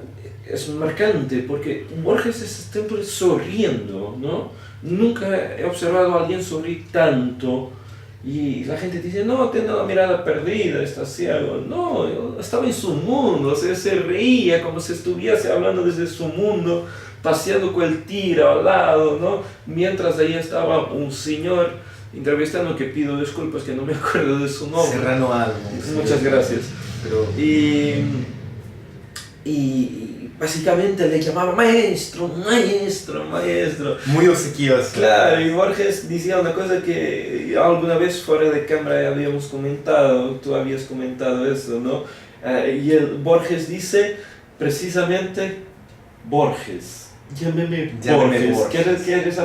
es marcante porque Borges está siempre sonriendo, ¿no? Nunca he observado a alguien sonreír tanto. Y la gente dice, no, tiene la mirada perdida, está ciego. No, estaba en su mundo, o sea, se reía como si estuviese hablando desde su mundo, paseando con el tigre al lado, ¿no? Mientras ahí estaba un señor entrevistando, que pido disculpas que no me acuerdo de su nombre. Serrano Algo. Muchas gracias. Pero... Y básicamente le llamaba maestro, maestro, maestro. Muy obsequioso. Claro, y Borges decía una cosa que alguna vez fuera de cámara habíamos comentado, tú habías comentado eso, ¿no? Y Borges dice precisamente, Borges, llámeme Borges. ¿Quieres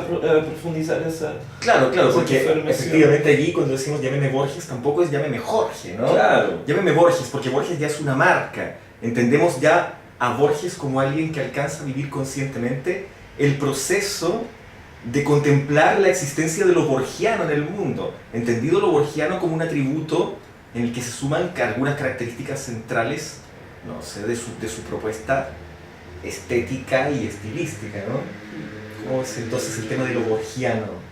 profundizar esa? Claro, porque efectivamente allí cuando decimos llámeme Borges tampoco es llámeme Jorge, ¿no? Claro. Llámeme Borges, porque Borges ya es una marca. Entendemos ya a Borges como alguien que alcanza a vivir conscientemente el proceso de contemplar la existencia de lo borgiano en el mundo, entendido lo borgiano como un atributo en el que se suman algunas características centrales, no sé, de su propuesta estética y estilística, ¿no? ¿Cómo es entonces el tema de lo borgiano?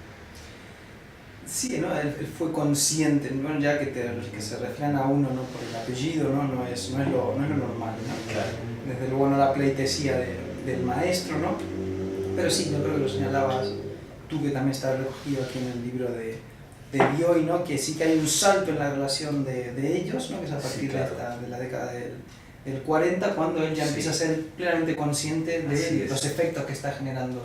Sí, ¿no? Él fue consciente, bueno, ya que se refieren a uno, ¿no? Por el apellido, ¿no? No es lo normal, ¿no? Claro. Desde luego no la pleitesía del maestro, ¿no? Pero sí, yo creo que lo señalabas tú, que también está recogido aquí en el libro de Bioy, ¿no? Que sí que hay un salto en la relación de ellos, ¿no? Que es a partir de la década del 40, cuando él ya empieza a ser plenamente consciente de los efectos que está generando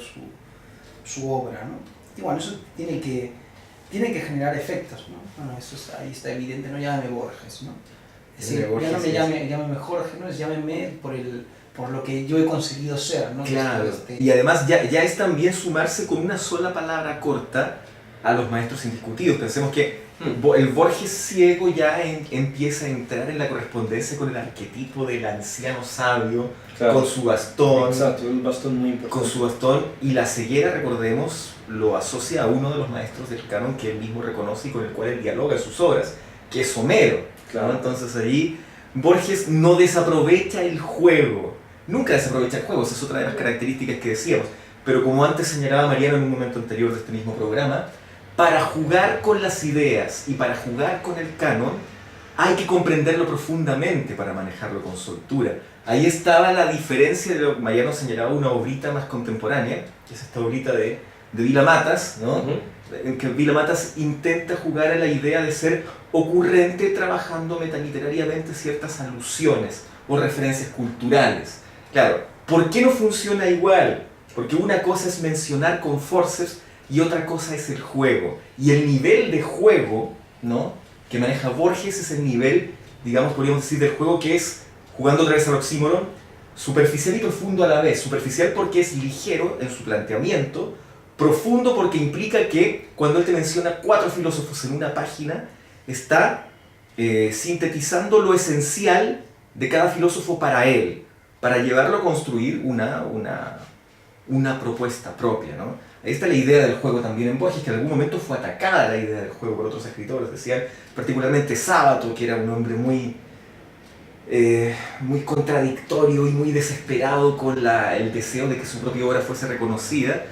su obra, ¿no? Y bueno, eso tiene que generar efectos, ¿no? Bueno, eso ahí está evidente, no llámeme Borges, ¿no? Es decir, ya no me llámeme Jorge, ¿no? Es llámeme por lo que yo he conseguido ser, ¿no? Claro, y además ya es también sumarse con una sola palabra corta a los maestros indiscutidos. Pensemos que el Borges ciego ya empieza a entrar en la correspondencia con el arquetipo del anciano sabio, claro, con su bastón. Exacto, el bastón muy importante. Con su bastón, y la ceguera, recordemos, lo asocia a uno de los maestros del canon que él mismo reconoce y con el cual él dialoga en sus obras, que es Homero. Claro. ¿No? Entonces ahí Borges no desaprovecha el juego, nunca desaprovecha el juego, esa es otra de las características que decíamos, pero como antes señalaba Mariano en un momento anterior de este mismo programa, para jugar con las ideas y para jugar con el canon hay que comprenderlo profundamente para manejarlo con soltura. Ahí estaba la diferencia de lo que Mariano señalaba, una obrita más contemporánea, que es esta obrita de Vila Matas, ¿no? En que Vila Matas intenta jugar a la idea de ser ocurrente trabajando metaliterariamente ciertas alusiones o referencias culturales. Claro, ¿por qué no funciona igual? Porque una cosa es mencionar con forceps y otra cosa es el juego. Y el nivel de juego, ¿no?, que maneja Borges es el nivel, digamos, podríamos decir, del juego que es, jugando otra vez al oxímoron, superficial y profundo a la vez. Superficial porque es ligero en su planteamiento, profundo porque implica que cuando él te menciona 4 filósofos en una página, está sintetizando lo esencial de cada filósofo para él, para llevarlo a construir una propuesta propia, ¿no? Ahí está la idea del juego también en Borges, que en algún momento fue atacada la idea del juego por otros escritores. Decían, particularmente Sábato, que era un hombre muy contradictorio y muy desesperado con el deseo de que su propia obra fuese reconocida.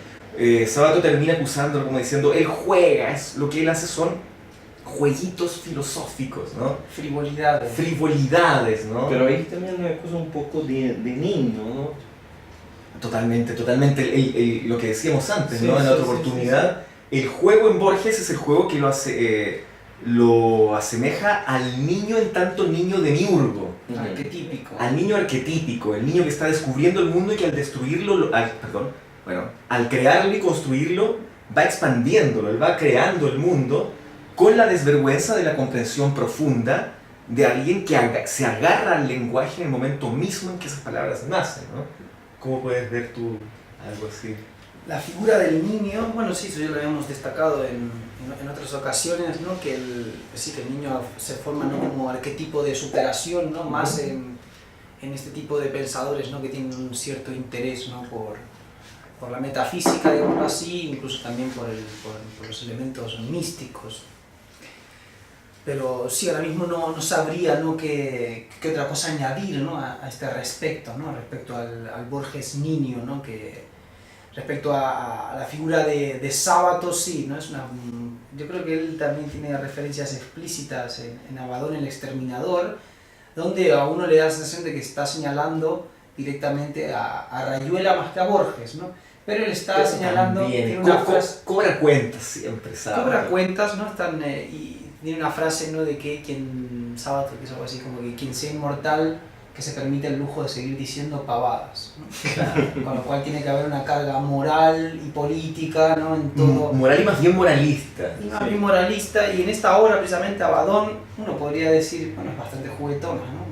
Sábato termina acusándolo como diciendo, él juega, lo que él hace son jueguitos filosóficos, ¿no? Frivolidades, ¿no? Pero ahí también hay una cosa un poco de niño, ¿no? Totalmente, lo que decíamos antes, ¿no? En la otra oportunidad, el juego en Borges es el juego que lo asemeja al niño en tanto niño demiurgo. Arquetípico. Al niño arquetípico, el niño que está descubriendo el mundo y que al destruirlo, al crearlo y construirlo, va expandiéndolo, él va creando el mundo con la desvergüenza de la comprensión profunda de alguien que se agarra al lenguaje en el momento mismo en que esas palabras nacen, ¿no? ¿Cómo puedes ver tú algo así? La figura del niño, bueno, sí, eso ya lo habíamos destacado en otras ocasiones, ¿no? Que el niño se forma, ¿no?, como arquetipo de superación, ¿no? Más en este tipo de pensadores, ¿no?, que tienen un cierto interés, ¿no?, por la metafísica, digamos así, incluso también por los elementos místicos. Pero sí, ahora mismo no sabría, ¿no?, qué otra cosa añadir, ¿no?, a este respecto, ¿no?, respecto al Borges niño, ¿no?, que respecto a la figura de Sábato, sí, ¿no? Yo creo que él también tiene referencias explícitas en Abadón el Exterminador, donde a uno le da la sensación de que está señalando directamente a Rayuela más que a Borges, ¿no? Pero él está señalando... Tiene una frase, cobra cuentas siempre, Sábato. Cobra cuentas, ¿no? Y tiene una frase, ¿no?, de que Sábato, que es algo así como que quien sea inmortal, que se permite el lujo de seguir diciendo pavadas, ¿no? Claro. Con lo cual tiene que haber una carga moral y política, ¿no?, en todo. Moral y más bien moralista. Y más bien moralista, y en esta obra precisamente Abadón, uno podría decir, bueno, es bastante juguetona, ¿no?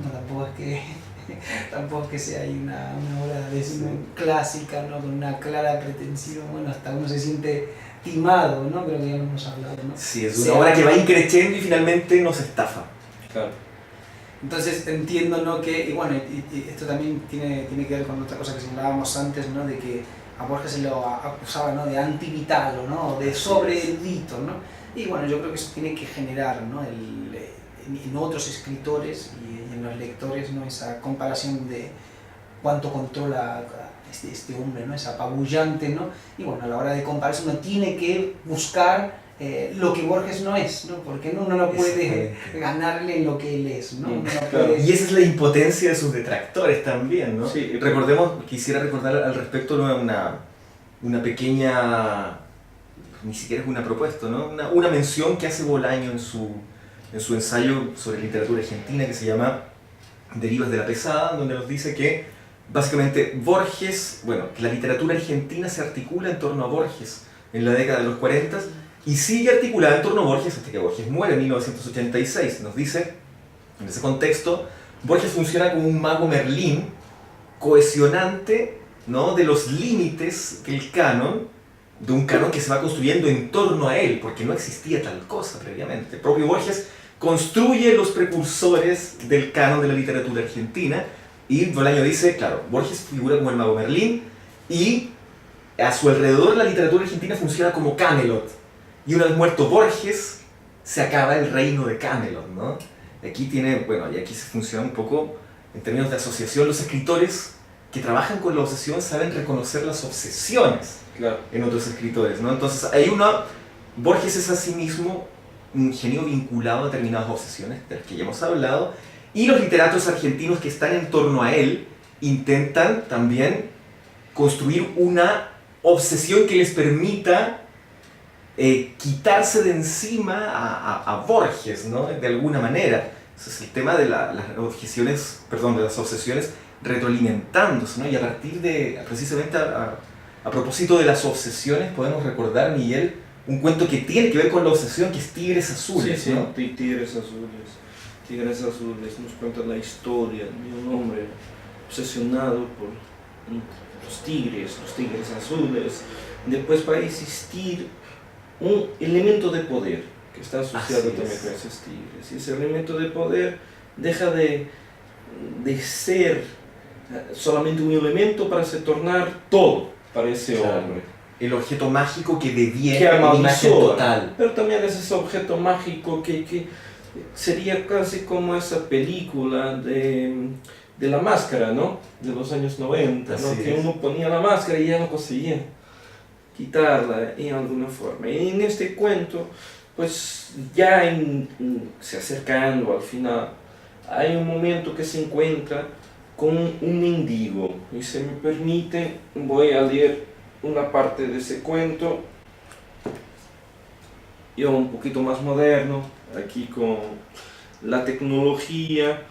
Tampoco es que sea ahí una obra clásica, ¿no?, con una clara pretensión, bueno, hasta uno se siente timado, ¿no? Creo que ya lo hemos hablado, ¿no? Sí, es una obra que va increciendo y finalmente nos estafa. Claro. Entonces entiendo, ¿no? Que, y bueno, y esto también tiene que ver con otra cosa que señalábamos antes, ¿no? De que a Borges se lo acusaba, ¿no? De antivitalo, ¿no? De sobreerudito, ¿no? Y bueno, yo creo que eso tiene que generar, ¿no? En otros escritores y en los lectores, ¿no? Esa comparación de cuánto controla este hombre, ¿no? Es apabullante, ¿no? Y bueno, a la hora de compararse uno tiene que buscar lo que Borges no es, ¿no? Porque uno no puede ganarle en lo que él es, ¿no? Claro. Y esa es la impotencia de sus detractores también, ¿no? Sí, Recordemos, quisiera recordar al respecto una pequeña, ni siquiera es una propuesta, ¿no? Una mención que hace Bolaño en su ensayo sobre literatura argentina que se llama Derivas de la Pesada, donde nos dice que básicamente Borges, bueno, que la literatura argentina se articula en torno a Borges en la década de los 40 y sigue articulada en torno a Borges hasta que Borges muere en 1986. Nos dice, en ese contexto, Borges funciona como un mago Merlín cohesionante, ¿no? De los límites del canon, de un canon que se va construyendo en torno a él, porque no existía tal cosa previamente. El propio Borges construye los precursores del canon de la literatura argentina y Bolaño dice, claro, Borges figura como el mago Merlín y a su alrededor la literatura argentina funciona como Camelot. Y una vez muerto Borges, se acaba el reino de Camelot, ¿no? Y aquí y aquí se funciona un poco en términos de asociación. Los escritores que trabajan con la obsesión saben reconocer las obsesiones en otros escritores, ¿no? Entonces, Borges es asimismo un genio vinculado a determinadas obsesiones, de las que ya hemos hablado, y los literatos argentinos que están en torno a él intentan también construir una obsesión que les permita quitarse de encima a Borges, ¿no? De alguna manera. Ese es el tema de las obsesiones retroalimentándose, ¿no? Y a partir de, precisamente a propósito de las obsesiones, podemos recordar, Miguel, un cuento que tiene que ver con la obsesión, que es Tigres Azules, sí, ¿no? Tigres Azules. Tigres Azules nos cuenta la historia de un hombre obsesionado por los tigres azules. Después va a existir un elemento de poder que está asociado también con esos tigres. Y ese elemento de poder deja de ser solamente un elemento para se tornar todo para ese hombre. El objeto mágico que deviene que en imagen total. Pero también es ese objeto mágico que sería casi como esa película de La Máscara, ¿no? De los años 90, ¿no? Que uno ponía la máscara y ya no conseguía quitarla en alguna forma. Y en este cuento, pues ya se acercando al final, hay un momento que se encuentra con un mendigo. Y si me permite, voy a leer una parte de ese cuento, ya un poquito más moderno, aquí con la tecnología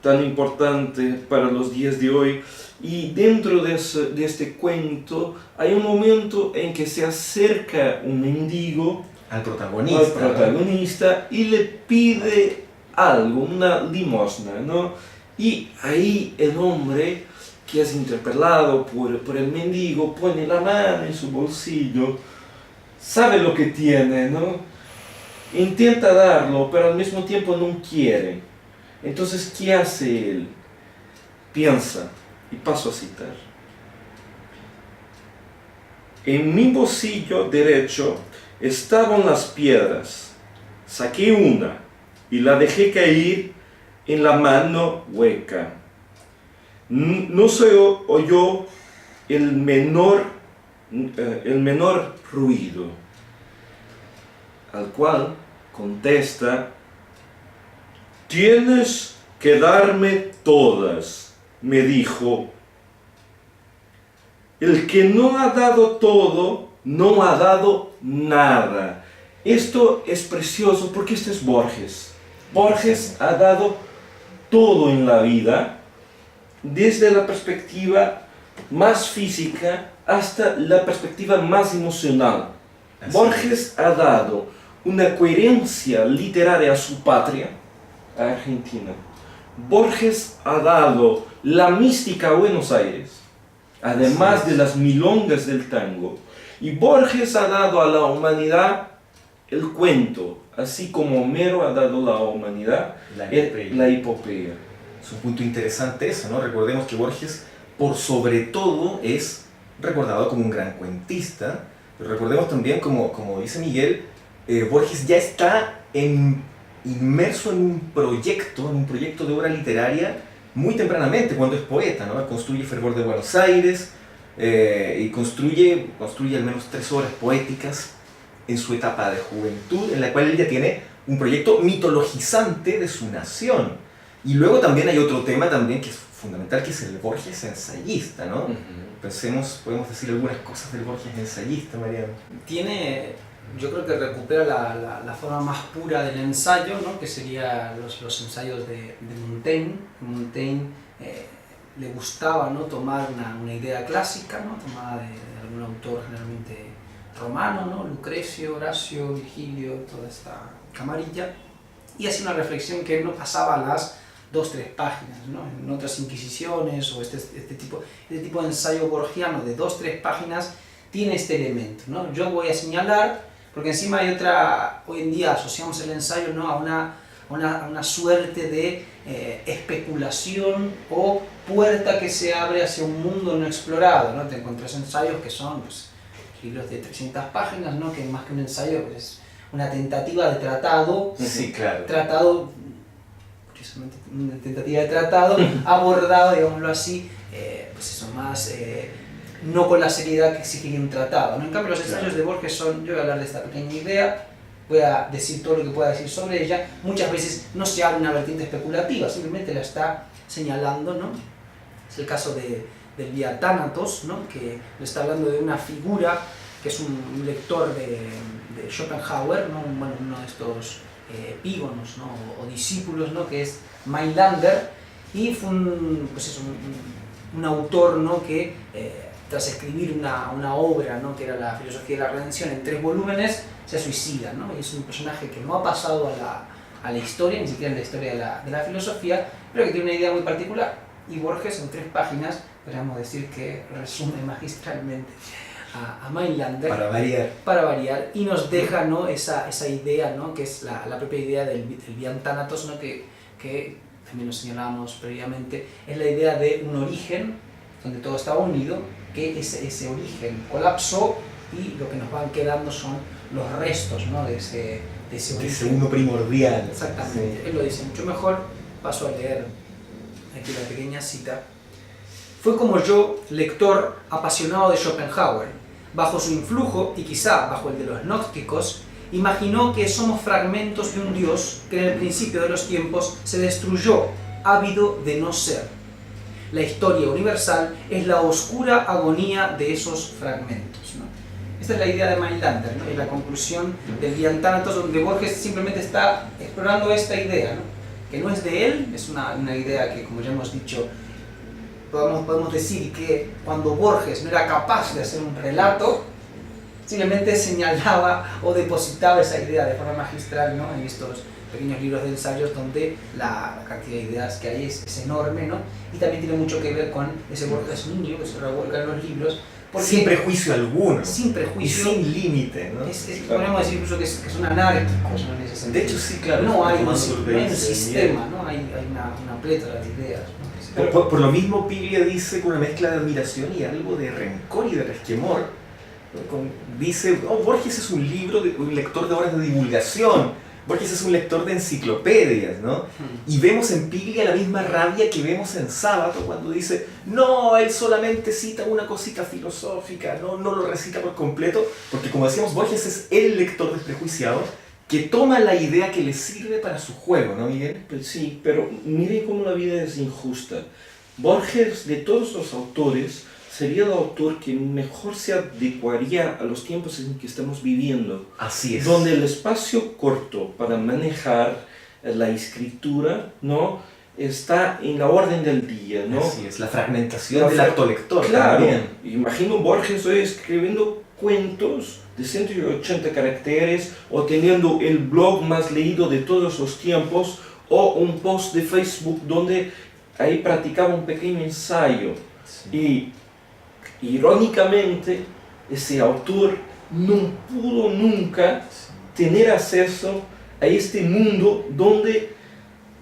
tan importante para los días de hoy. Y dentro de este cuento hay un momento en que se acerca un mendigo al protagonista y le pide algo, una limosna, ¿no? Y ahí el hombre, que es interpelado por el mendigo, pone la mano en su bolsillo, sabe lo que tiene, ¿no? Intenta darlo, pero al mismo tiempo no quiere. Entonces, ¿qué hace él? Piensa, y paso a citar. En mi bolsillo derecho estaban las piedras. Saqué una y la dejé caer en la mano hueca. No se oyó el menor ruido. Al cual contesta: tienes que darme todas, me dijo. El que no ha dado todo, no ha dado nada. Esto es precioso porque este es Borges. Borges ha dado todo en la vida, desde la perspectiva más física hasta la perspectiva más emocional. Borges ha dado una coherencia literaria a su patria, a Argentina. Borges ha dado la mística a Buenos Aires, además de las milongas del tango. Y Borges ha dado a la humanidad el cuento, así como Homero ha dado la humanidad, la epopeya. Es un punto interesante eso, ¿no? Recordemos que Borges, por sobre todo, es recordado como un gran cuentista, pero recordemos también, como dice Miguel, Borges ya está inmerso en un proyecto de obra literaria muy tempranamente, cuando es poeta, ¿no? Construye Fervor de Buenos Aires y construye al menos 3 obras poéticas en su etapa de juventud, en la cual él ya tiene un proyecto mitologizante de su nación. Y luego también hay otro tema también que es fundamental, que es el Borges ensayista, ¿no? Pensemos, podemos decir algunas cosas del Borges ensayista, Mariano. Yo creo que recupera la forma más pura del ensayo, ¿no? Que serían los ensayos de Montaigne. Montaigne le gustaba, ¿no? Tomar una idea clásica, ¿no? Tomada de algún autor generalmente romano, ¿no? Lucrecio, Horacio, Virgilio, toda esta camarilla, y hacía una reflexión que no pasaba a las 2-3 páginas, ¿no? En otras inquisiciones o este tipo de ensayo borgiano de 2-3 páginas tiene este elemento, ¿no? Yo voy a señalar, porque encima hay otra, hoy en día asociamos el ensayo, ¿no? a una suerte de especulación o puerta que se abre hacia un mundo no explorado, ¿no? Te encuentras ensayos que son, pues, libros de 300 páginas, ¿no? Que más que un ensayo, pues, es una tentativa de tratado. Sí, claro. Tratado, curiosamente, una tentativa de tratado abordado, digámoslo así, pues eso, más no con la seriedad que exigiría un tratado, ¿no? En cambio, los ensayos de Borges son, yo voy a hablar de esta pequeña idea, voy a decir todo lo que pueda decir sobre ella, muchas veces no se abre una vertiente especulativa, simplemente la está señalando, ¿no? Es el caso del Vía Thanatos, ¿no? Que le está hablando de una figura que es un lector de Schopenhauer, ¿no? Bueno, uno de estos epígonos, ¿no? o discípulos, ¿no? Que es Mailander, y fue un autor, ¿no? Que tras escribir una obra, ¿no? Que era la filosofía de la redención en 3 volúmenes, se suicida, ¿no? Y es un personaje que no ha pasado a la historia, ni siquiera en la historia de la filosofía, pero que tiene una idea muy particular. Y Borges, en 3 páginas, podríamos decir que resume magistralmente a Mailander. Para variar. Y nos deja, ¿no? esa idea, ¿no? Que es la propia idea del Vía Thanatos, ¿no? Que también lo señalábamos previamente, es la idea de un origen donde todo estaba unido, que ese origen colapsó y lo que nos van quedando son los restos, ¿no? de ese origen. Ese uno primordial. Exactamente. Sí. Él lo dice mucho mejor. Paso a leer aquí la pequeña cita. Fue como yo, lector apasionado de Schopenhauer. Bajo su influjo, y quizá bajo el de los gnósticos, imaginó que somos fragmentos de un Dios que en el principio de los tiempos se destruyó, ávido de no ser. La historia universal es la oscura agonía de esos fragmentos, ¿no? Esta es la idea de Mailander, ¿no? Y la conclusión del Vía Thanatos, donde Borges simplemente está explorando esta idea, ¿no? Que no es de él, es una idea que, como ya hemos dicho, podemos decir que cuando Borges no era capaz de hacer un relato, simplemente señalaba o depositaba esa idea de forma magistral, ¿no? En estos pequeños libros de ensayos donde la cantidad de ideas que hay es enorme, ¿no? Y también tiene mucho que ver con ese Borges niño que se revuelca en los libros. Sin prejuicio alguno. Sin prejuicio. Y sin límite, ¿no? Podríamos decir incluso que son anárquicos, ¿no? En ese sentido. De hecho, sí, claro. No hay un sistema, ¿no? Hay una plétora de ideas, ¿no? Por lo mismo, Piglia dice con una mezcla de admiración y algo de rencor y de resquemor. Dice, oh, Borges es un lector de obras de divulgación, Borges es un lector de enciclopedias, ¿no? Y vemos en Piglia la misma rabia que vemos en Sábato cuando dice, no, él solamente cita una cosita filosófica, no lo recita por completo, porque como decíamos, Borges es el lector desprejuiciado que toma la idea que le sirve para su juego, ¿no, Miguel? Pues sí, pero mire cómo la vida es injusta. Borges, de todos los autores, sería el autor que mejor se adecuaría a los tiempos en que estamos viviendo. Así es. Donde el espacio corto para manejar la escritura, ¿no? Está en la orden del día, ¿no? Así es, la fragmentación del acto lector. Claro, también. Imagino Borges hoy escribiendo cuentos de 180 caracteres o teniendo el blog más leído de todos los tiempos o un post de Facebook donde ahí practicaba un pequeño ensayo. Sí. Y irónicamente ese autor no pudo nunca tener acceso a este mundo donde,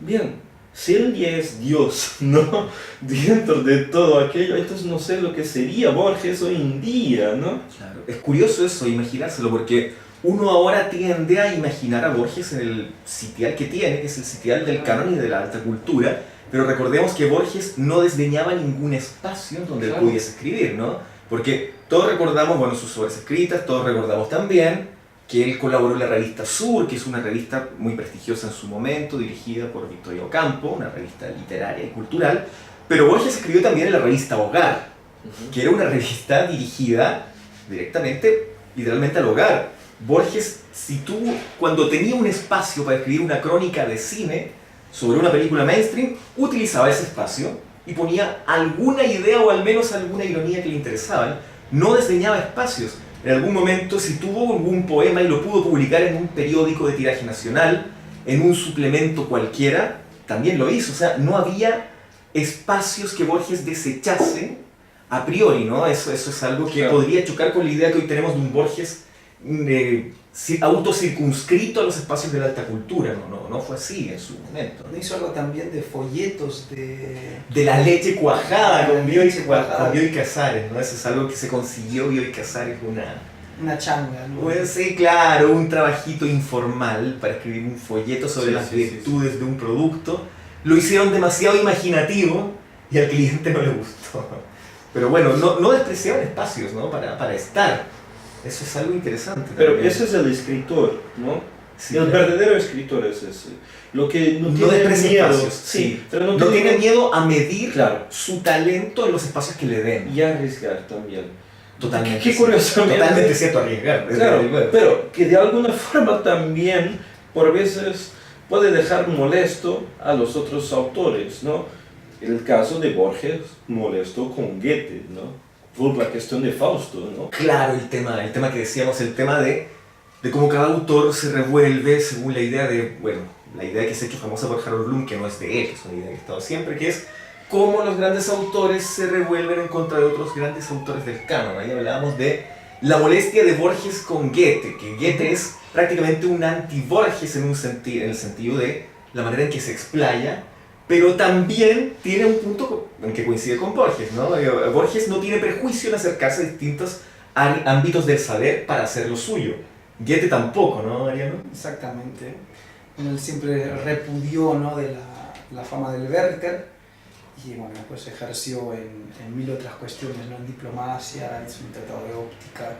bien, si él ya es Dios, ¿no? Dentro de todo aquello, entonces no sé lo que sería Borges hoy en día, ¿no? Claro. Es curioso eso, imaginárselo, porque uno ahora tiende a imaginar a Borges en el sitial que tiene, que es el sitial del canon y de la alta cultura, pero recordemos que Borges no desdeñaba ningún espacio donde él pudiese escribir, ¿no? Porque todos recordamos, bueno, sus obras escritas, todos recordamos también que él colaboró en la revista Sur, que es una revista muy prestigiosa en su momento, dirigida por Victoria Ocampo, una revista literaria y cultural, pero Borges escribió también en la revista Hogar, que era una revista dirigida directamente, literalmente al hogar. Borges, cuando tenía un espacio para escribir una crónica de cine sobre una película mainstream, utilizaba ese espacio y ponía alguna idea o al menos alguna ironía que le interesaban. No desdeñaba espacios. En algún momento, si tuvo algún poema y lo pudo publicar en un periódico de tiraje nacional, en un suplemento cualquiera, también lo hizo. O sea, no había espacios que Borges desechase a priori, ¿no? Eso es algo que podría chocar con la idea que hoy tenemos de un Borges autocircunscrito a los espacios de la alta cultura. No fue así en su momento. ¿No hizo algo también de folletos de la leche cuajada con Bioy Casares, ¿no? Eso es algo que se consiguió Bioy Casares, una changa, ¿no? Pues sí, claro, un trabajito informal para escribir un folleto sobre las virtudes de un producto. Lo hicieron demasiado imaginativo y al cliente no le gustó. Pero bueno, no despreciaban espacios, ¿no? para estar. Eso es algo interesante. Pero también. ese es el escritor, ¿no? Sí, el verdadero escritor es ese. Lo que no tiene miedo. Espacios, sí. Pero no tiene miedo a medir su talento en los espacios que le den. Y a arriesgar también. Totalmente. Qué curiosamente. Totalmente cierto, arriesgar. Claro, pero que de alguna forma también, por veces, puede dejar molesto a los otros autores, ¿no? El caso de Borges molestó con Goethe, ¿no? Por la cuestión de Fausto, ¿no? Claro, el tema que decíamos, el tema de cómo cada autor se revuelve según la idea la idea que se ha hecho famosa por Harold Bloom, que no es de él, que es una idea que ha estado siempre, que es cómo los grandes autores se revuelven en contra de otros grandes autores del canon. Ahí hablábamos de la molestia de Borges con Goethe, que Goethe es prácticamente un anti-Borges en el sentido de la manera en que se explaya, pero también tiene un punto en que coincide con Borges, ¿no? Borges no tiene prejuicio en acercarse a distintos ámbitos del saber para hacer lo suyo. Goethe tampoco, ¿no, Mariano? Exactamente. Él siempre repudió, ¿no?, de la fama del Werther y bueno, pues ejerció en mil otras cuestiones, ¿no? En diplomacia, hizo un tratado de óptica.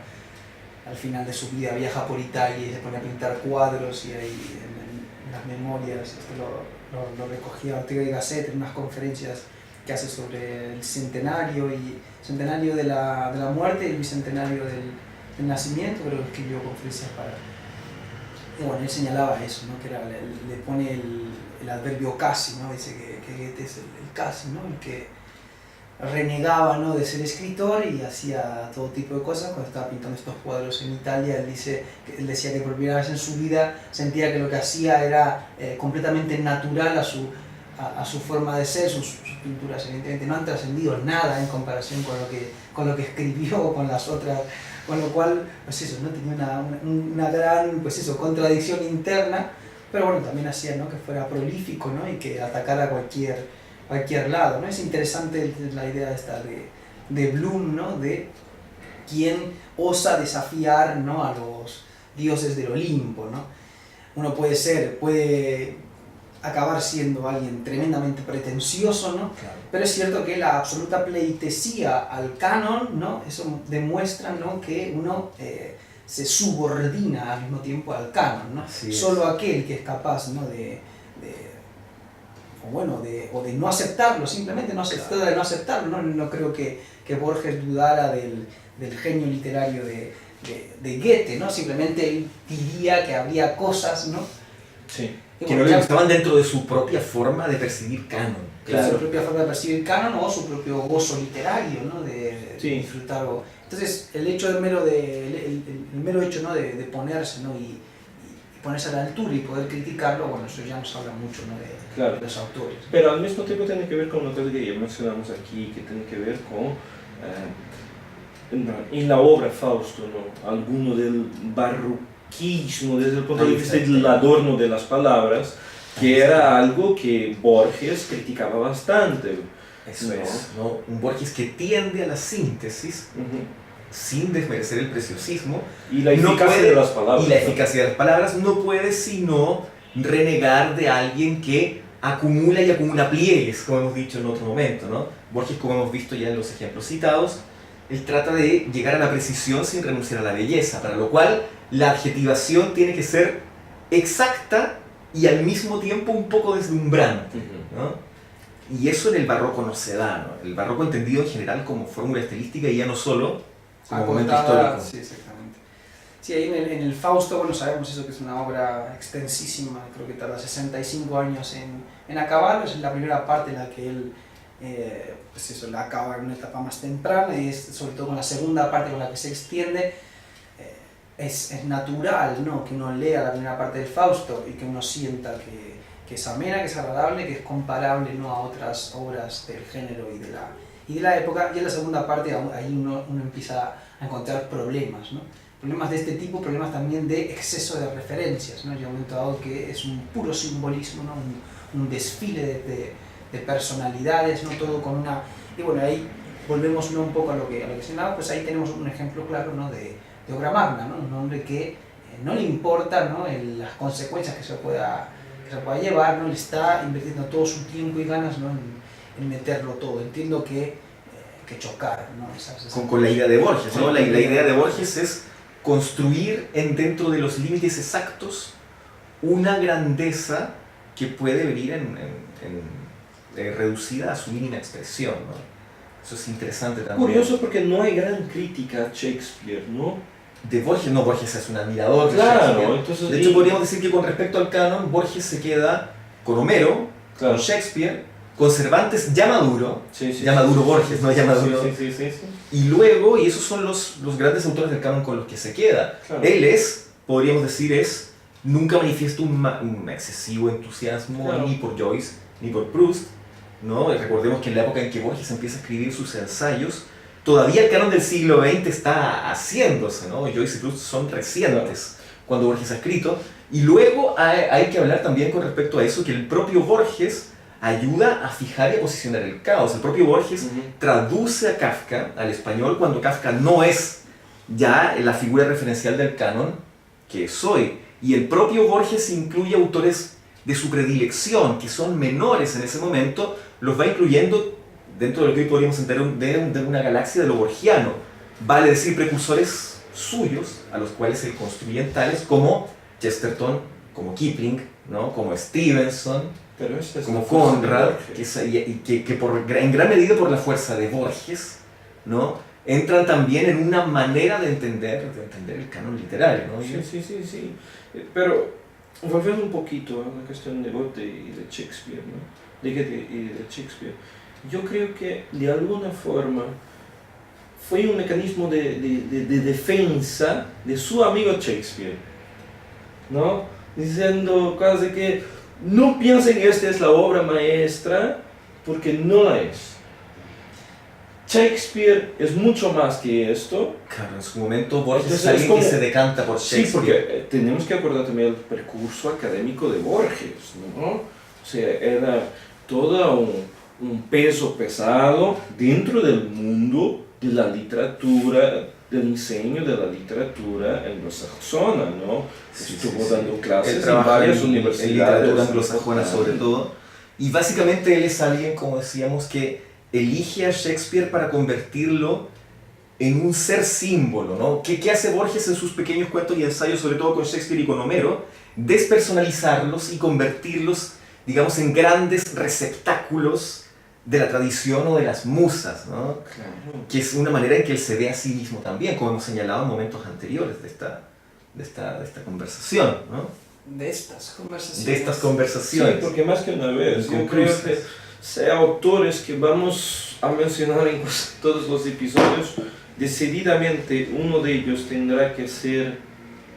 Al final de su vida viaja por Italia y se pone a pintar cuadros y ahí en las memorias esto lo recogía Ortega y Gasset en unas conferencias que hace sobre el centenario de la muerte y el bicentenario del nacimiento, pero lo escribió conferencias para... Y bueno, él señalaba eso, ¿no? Que le pone el adverbio casi, ¿no? Dice que Goethe es el casi, ¿no? El que renegaba, ¿no?, de ser escritor y hacía todo tipo de cosas. Cuando estaba pintando estos cuadros en Italia, él decía que por primera vez en su vida sentía que lo que hacía era completamente natural a su forma de ser. Sus pinturas evidentemente no han trascendido nada en comparación con lo que escribió o con las otras, con lo cual, pues eso, ¿no?, tenía una gran, pues eso, contradicción interna, pero bueno, también hacía, ¿no?, que fuera prolífico, ¿no?, y que atacara cualquier lado, ¿no? Es interesante la idea esta de Bloom, ¿no?, de quien osa desafiar, ¿no?, a los dioses del Olimpo, ¿no? Uno puede acabar siendo alguien tremendamente pretencioso, ¿no? Claro. Pero es cierto que la absoluta pleitesía al canon, ¿no?, eso demuestra, ¿no?, que uno se subordina al mismo tiempo al canon, ¿no? Solo aquel que es capaz, ¿no?, de no aceptarlo, simplemente no aceptarlo. No creo que Borges dudara del genio literario de Goethe, ¿no? Simplemente él diría que habría cosas, ¿no? Sí. Que no le gustaban dentro de su propia forma de percibir canon. Claro. Su propia forma de percibir canon o su propio gozo literario, ¿no?, de disfrutar. Entonces, el mero hecho, ¿no?, de ponerse, ¿no?, y ponerse a la altura y poder criticarlo, bueno, eso ya nos habla mucho, ¿no?, de los autores. Pero al mismo tiempo tiene que ver con lo que ya mencionamos aquí, que tiene que ver con, en la obra Fausto, ¿no?, alguno del desde el punto de Ahí vista está. del adorno de las palabras, Ahí que está. era algo que Borges criticaba bastante. Eso No. es, ¿no? Un Borges que tiende a la síntesis sin desmerecer el preciosismo Y la No eficacia puede- de las palabras. y la ¿no? eficacia de las palabras. No puede sino renegar de alguien que acumula y acumula pliegues, como hemos dicho en otro momento, ¿no? Borges, como hemos visto ya en los ejemplos citados, él trata de llegar a la precisión sin renunciar a la belleza, para lo cual la adjetivación tiene que ser exacta y al mismo tiempo un poco deslumbrante, ¿no? Y eso en el barroco no se da, ¿no? El barroco entendido en general como fórmula estilística y ya no solo como momento Acotada, histórico. sí, exactamente. Sí, ahí en el Fausto, bueno, sabemos eso, que es una obra extensísima, creo que tarda 65 años en acabar, es la primera parte en la que él, pues eso, la acaba en una etapa más temprana, y es sobre todo con la segunda parte con la que se extiende. Es natural, ¿no?, que uno lea la primera parte del Fausto y que uno sienta que es amena, que es agradable, que es comparable, ¿no?, a otras obras del género y de la época, y en la segunda parte ahí uno empieza a encontrar problemas, ¿no? Problemas de este tipo, problemas también de exceso de referencias, ¿no? Llega un momento dado que es un puro simbolismo, ¿no?, un desfile de personalidades, ¿no?, todo con una... Y bueno, ahí volvemos, ¿no?, un poco a lo que señalaba, pues ahí tenemos un ejemplo claro, ¿no?, de obra magna, ¿no?, un hombre que no le importa, ¿no?, las consecuencias que se pueda llevar, ¿no?, le está invirtiendo todo su tiempo y ganas, ¿no?, en meterlo todo. Entiendo que chocar, ¿no? Con la idea de Borges, ¿no? La idea de Borges es construir dentro de los límites exactos una grandeza que puede venir reducida a su mínima expresión, ¿no? Eso es interesante también. Curioso porque no hay gran crítica a Shakespeare, ¿no? De Borges, no, Borges es un admirador de Claro, Shakespeare. entonces... De hecho, podríamos decir que con respecto al canon, Borges se queda con Homero, Claro. con Shakespeare, con Cervantes ya maduro, Sí, sí, ya maduro Borges, no ya maduro, Sí. y luego, y esos son los grandes autores del canon con los que se queda. Claro. Él podríamos decir, nunca manifiesta un excesivo entusiasmo Claro. ni por Joyce ni por Proust, ¿no? Recordemos que en la época en que Borges empieza a escribir sus ensayos, todavía el canon del siglo XX está haciéndose, ¿no? Joyce y Proust son recientes cuando Borges ha escrito, y luego hay que hablar también con respecto a eso, que el propio Borges ayuda a fijar y a posicionar el caos. El propio Borges traduce a Kafka al español cuando Kafka no es ya la figura referencial del canon que es hoy. Y el propio Borges incluye autores de su predilección, que son menores en ese momento, los va incluyendo dentro de lo que hoy podríamos entender de una galaxia de lo borgiano. Vale decir, precursores suyos, a los cuales se construyen tales como Chesterton, como Kipling, ¿no?, como Stevenson, Pero esta es como la fuerza de Conrad, Borges. en gran medida por la fuerza de Borges, ¿no?, entran también en una manera de entender el canon literario, ¿no? Sí. Pero volviendo un poquito a la cuestión de Goethe y de Shakespeare, ¿no? De Goethe y de Shakespeare, yo creo que de alguna forma fue un mecanismo de defensa de su amigo Shakespeare, ¿no? Diciendo cosas de que no piensen que esta es la obra maestra, porque no la es. Shakespeare es mucho más que esto. Claro, en su momento Borges Entonces, es alguien es como- que se decanta por Sí, Shakespeare. porque tenemos que acordar también el percurso académico de Borges, ¿no? O sea, era todo un peso pesado dentro del mundo de la literatura, del diseño de la literatura anglosajona, ¿no? Estuvo dando clases Él en trabaja varias en universidades. literatura anglosajona sobre todo. Y básicamente él es alguien, como decíamos, que elige a Shakespeare para convertirlo en un ser símbolo, ¿no? ¿Qué hace Borges en sus pequeños cuentos y ensayos, sobre todo con Shakespeare y con Homero? Despersonalizarlos y convertirlos, digamos, en grandes receptáculos de la tradición o de las musas, ¿no? Claro. Que es una manera en que él se ve a sí mismo también, como hemos señalado en momentos anteriores de esta conversación, ¿no? De estas conversaciones. De estas Sí, conversaciones. porque más que una vez, yo creo Inconclusas. que sea autores que vamos a mencionar en todos los episodios, decididamente uno de ellos tendrá que ser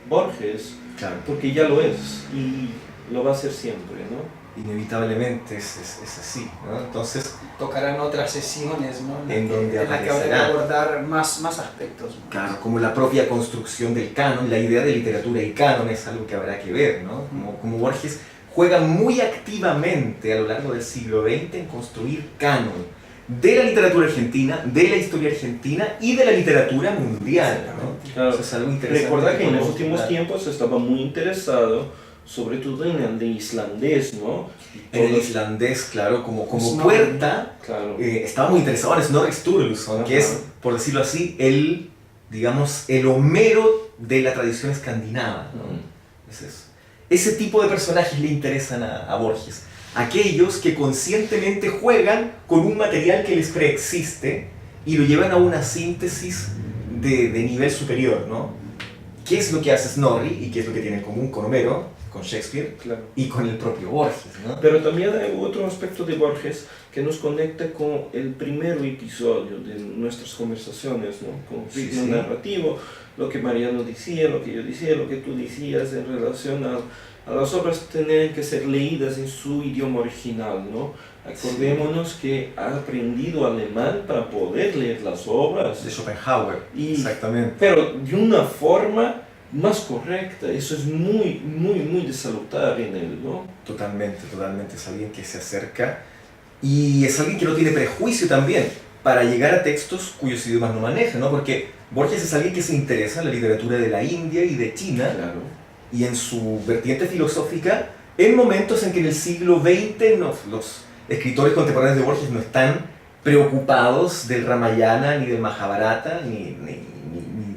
Borges, Claro. porque ya lo es y lo va a ser siempre, ¿no? inevitablemente es así, ¿no? Entonces, Tocarán otras sesiones, ¿no? En donde en la que habrá que aparecerá. abordar más aspectos, ¿no? claro, como la propia construcción del canon, la idea de literatura y canon es algo que habrá que ver, ¿no? Como Borges juega muy activamente a lo largo del siglo XX en construir canon de la literatura argentina, de la historia argentina y de la literatura mundial, ¿no? Claro. Eso es algo interesante. Recuerda que en los podemos últimos hablar. tiempos estaba muy interesado, sobre todo en el de islandés, ¿no? Y En el todos- islandés, claro, como Snorri. puerta, Claro. estaba muy interesado en Snorri Sturluson, que Ajá. es, por decirlo así, digamos, el Homero de la tradición escandinava, ¿no? Es eso. Ese tipo de personajes le interesan a Borges. Aquellos que conscientemente juegan con un material que les preexiste y lo llevan a una síntesis de nivel superior, ¿no? ¿Qué es lo que hace Snorri y qué es lo que tiene en común con Homero, con Shakespeare Claro. y con el propio Borges, ¿no? Pero también hay otro aspecto de Borges que nos conecta con el primer episodio de nuestras conversaciones, ¿no? Con Sí, ritmo sí. narrativo, lo que Mariano decía, lo que yo decía, lo que tú decías en relación a las obras tienen que ser leídas en su idioma original, ¿no? Acordémonos que ha aprendido alemán para poder leer las obras, De Schopenhauer, Y- exactamente. pero de una forma más correcta. Eso es muy de saludar en él, ¿no? Totalmente, totalmente. Es alguien que se acerca y es alguien que no tiene prejuicio también para llegar a textos cuyos idiomas no maneja, ¿no? Porque Borges es alguien que se interesa en la literatura de la India y de China Claro. y en su vertiente filosófica en momentos en que en el siglo XX los escritores contemporáneos de Borges no están preocupados del Ramayana, ni del Mahabharata, ni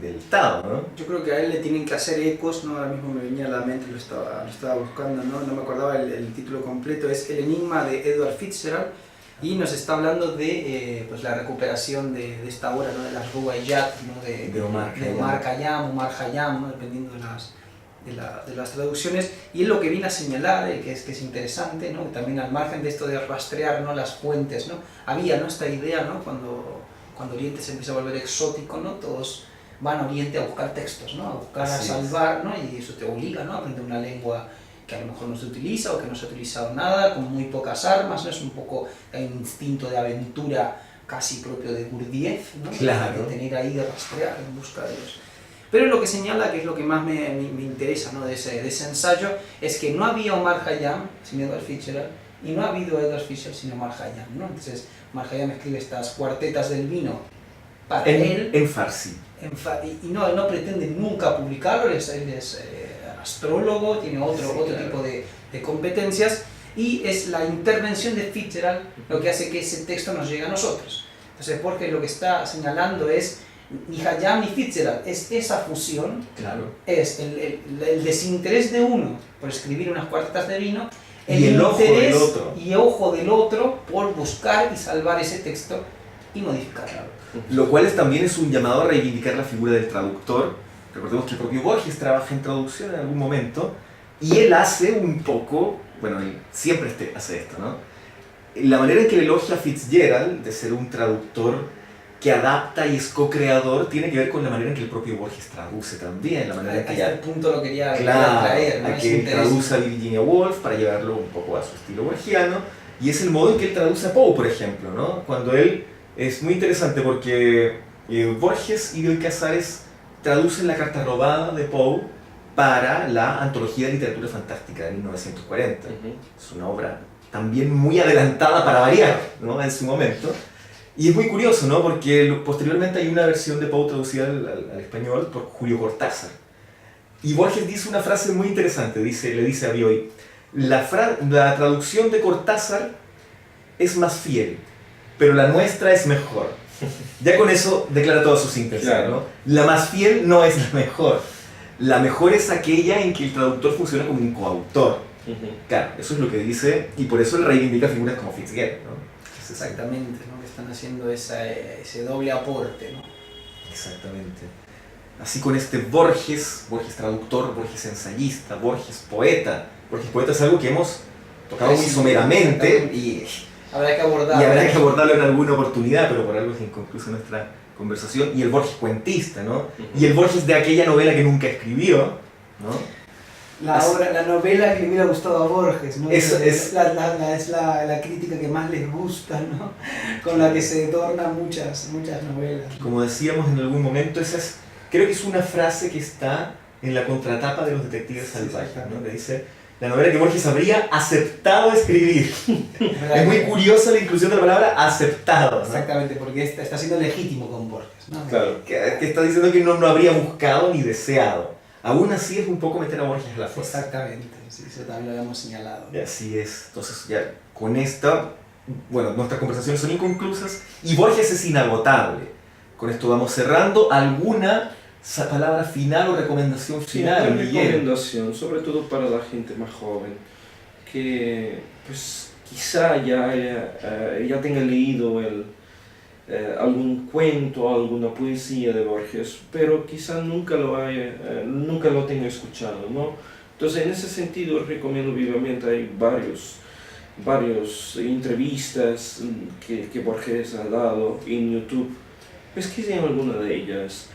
del Tao, ¿no? Yo creo que a él le tienen que hacer ecos, ¿no? Ahora mismo me venía a la mente, lo estaba buscando, no me acordaba el título completo, es El enigma de Edward Fitzgerald, y nos está hablando de pues la recuperación de esta obra, ¿no? De las Rubaiyat, ¿no? De Omar Khayyam, Omar Khayyam, ¿no? Dependiendo de las traducciones, y él lo que viene a señalar, que es interesante, ¿no? También al margen de esto de rastrear, ¿no? Las fuentes, ¿no? Había, ¿no? Esta idea, ¿no? Cuando Oriente se empieza a volver exótico, ¿no? Todos van a Oriente a buscar textos, ¿no? A buscar, a Así es. salvar, ¿no? Y eso te obliga, ¿no? A aprender una lengua que a lo mejor no se utiliza o que no se ha utilizado nada, con muy pocas armas, ¿no? Es un poco el instinto de aventura casi propio de Gurdjieff, ¿no? Claro. De tener ahí, de rastrear en busca de los... Pero lo que señala, que es lo que más me interesa, ¿no? de ese ensayo, es que no había Omar Khayyam sin Edward Fitzgerald y no ha habido Edward Fitzgerald sin Omar Khayyam, ¿no? Entonces Omar Khayyam escribe estas cuartetas del vino para él En Farsi. y no pretende nunca publicarlo, él es astrólogo, tiene otro claro. tipo de competencias, y es la intervención de Fitzgerald lo que hace que ese texto nos llegue a nosotros. Entonces Borges lo que está señalando es ni Khayyam ni Fitzgerald, es esa fusión, Claro. es el desinterés de uno por escribir unas cuartetas de vino, Y el ojo del interés otro. y ojo del otro por buscar y salvar ese texto y modificarlo. Lo cual también es un llamado a reivindicar la figura del traductor. Recordemos que el propio Borges trabaja en traducción en algún momento y él hace un poco, bueno, él siempre hace esto, ¿no? La manera en que le elogia a Fitzgerald de ser un traductor que adapta y es co-creador tiene que ver con la manera en que el propio Borges traduce también, la manera en A que este punto lo quería claro, traer, ¿no? a Ese que él interés. traduce a Virginia Woolf para llevarlo un poco a su estilo borgiano, y es el modo en que él traduce a Poe, por ejemplo, ¿no? Cuando él es muy interesante porque Borges y Bioy Casares traducen la carta robada de Poe para la antología de literatura fantástica de 1940. Es una obra también muy adelantada para variar, ¿no? En su momento. Y es muy curioso, ¿no? Porque posteriormente hay una versión de Poe traducida al español por Julio Cortázar. Y Borges dice una frase muy interesante, le dice a Bioy, la traducción de Cortázar es más fiel, pero la nuestra es mejor. Ya con eso declara toda su síntesis, Claro. ¿no? La más fiel no es la mejor. La mejor es aquella en que el traductor funciona como un coautor. Claro, eso es lo que dice, y por eso él reivindica figuras como Fitzgerald, ¿no? Exactamente, ¿no? Que están haciendo ese doble aporte, ¿no? Exactamente. Así con este Borges traductor, Borges ensayista, Borges poeta. Borges poeta es algo que hemos tocado muy Sí, someramente exactamente. y Habrá que abordar. habrá que abordarlo en alguna oportunidad, pero por algo es inconclusa nuestra conversación. Y el Borges cuentista, ¿no? Y el Borges de aquella novela que nunca escribió, ¿no? La novela que le hubiera gustado a Borges, ¿no? Es la crítica que más les gusta, ¿no? Con la que se adornan muchas novelas. Como decíamos en algún momento, creo que es una frase que está en la contratapa de Los Detectives Salvajes, ¿no? Que dice, la novela que Borges habría aceptado escribir. Es muy curiosa la inclusión de la palabra aceptado, ¿no? Exactamente, porque está siendo legítimo con Borges, ¿no? Claro, que está diciendo que no habría buscado ni deseado. Aún así es un poco meter a Borges a la fuerza. Exactamente, sí, eso también lo habíamos señalado. Y así es. Entonces ya con esta, bueno, nuestras conversaciones son inconclusas y Borges es inagotable. Con esto vamos cerrando. ¿Alguna palabra final o recomendación final? Una recomendación, sobre todo para la gente más joven, que pues quizá ya tenga leído algún cuento, alguna poesía de Borges, pero quizá nunca lo tenga escuchado, ¿no? Entonces, en ese sentido, recomiendo vivamente, hay varios entrevistas que Borges ha dado en YouTube. Pesquisen alguna de ellas,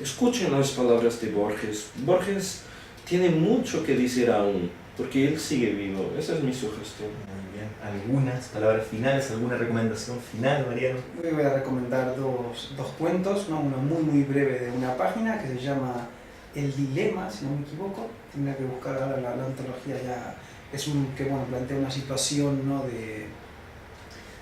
escuchen las palabras de Borges. Borges tiene mucho que decir aún, porque él sigue vivo. Esa es mi sugestión. Muy bien. ¿Algunas palabras finales, alguna recomendación final, Mariano? Voy a recomendar dos cuentos, ¿no? Uno muy breve de una página que se llama El Dilema, si no me equivoco. Tendría que buscar ahora la antología ya. Que plantea una situación, ¿no?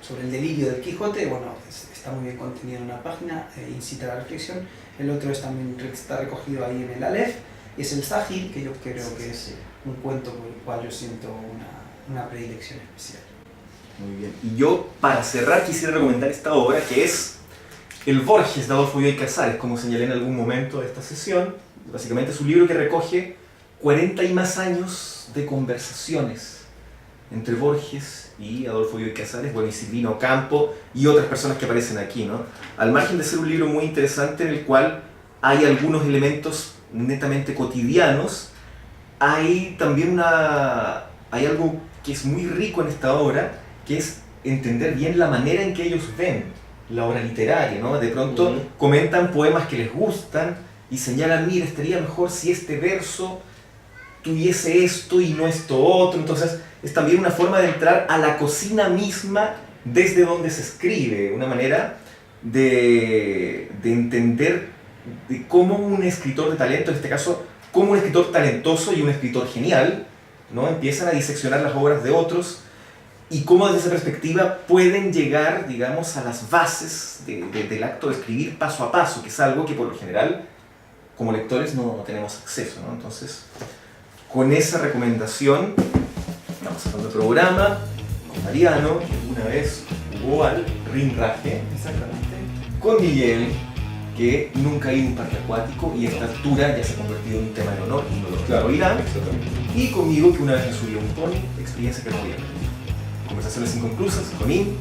sobre el delirio del Quijote. Bueno, está muy bien contenido en una página, incita a la reflexión. El otro está recogido ahí en el Aleph, y es el Zahir, que yo creo que es un cuento por el cual yo siento una predilección especial. Muy bien. Y yo, para cerrar, quisiera recomendar esta obra, que es El Borges de Adolfo Bioy Casares, como señalé en algún momento de esta sesión. Básicamente es un libro que recoge 40 y más años de conversaciones entre Borges y Adolfo Bioy Casares, bueno, y Silvino Ocampo y otras personas que aparecen aquí, ¿no? Al margen de ser un libro muy interesante en el cual hay algunos elementos netamente cotidianos, hay también hay algo que es muy rico en esta obra, que es entender bien la manera en que ellos ven la obra literaria, ¿no? De pronto comentan poemas que les gustan y señalan, mira, estaría mejor si este verso tuviese esto y no esto otro. Entonces es también una forma de entrar a la cocina misma desde donde se escribe, una manera de entender de cómo un escritor de talento, en este caso, cómo un escritor talentoso y un escritor genial, ¿no? Empiezan a diseccionar las obras de otros y cómo desde esa perspectiva pueden llegar, digamos, a las bases del acto de escribir paso a paso, que es algo que por lo general como lectores no tenemos acceso, ¿no? Entonces, con esa recomendación, estamos haciendo el programa con Mariano, que una vez jugó al Rinraje, Exactamente. con Miguel, que nunca ha ido a un parque acuático y a esta altura ya se ha convertido en un tema de honor y no lo oirán, y conmigo, que una vez me subí a un pony, experiencia que no voy a repetir. Conversaciones inconclusas con In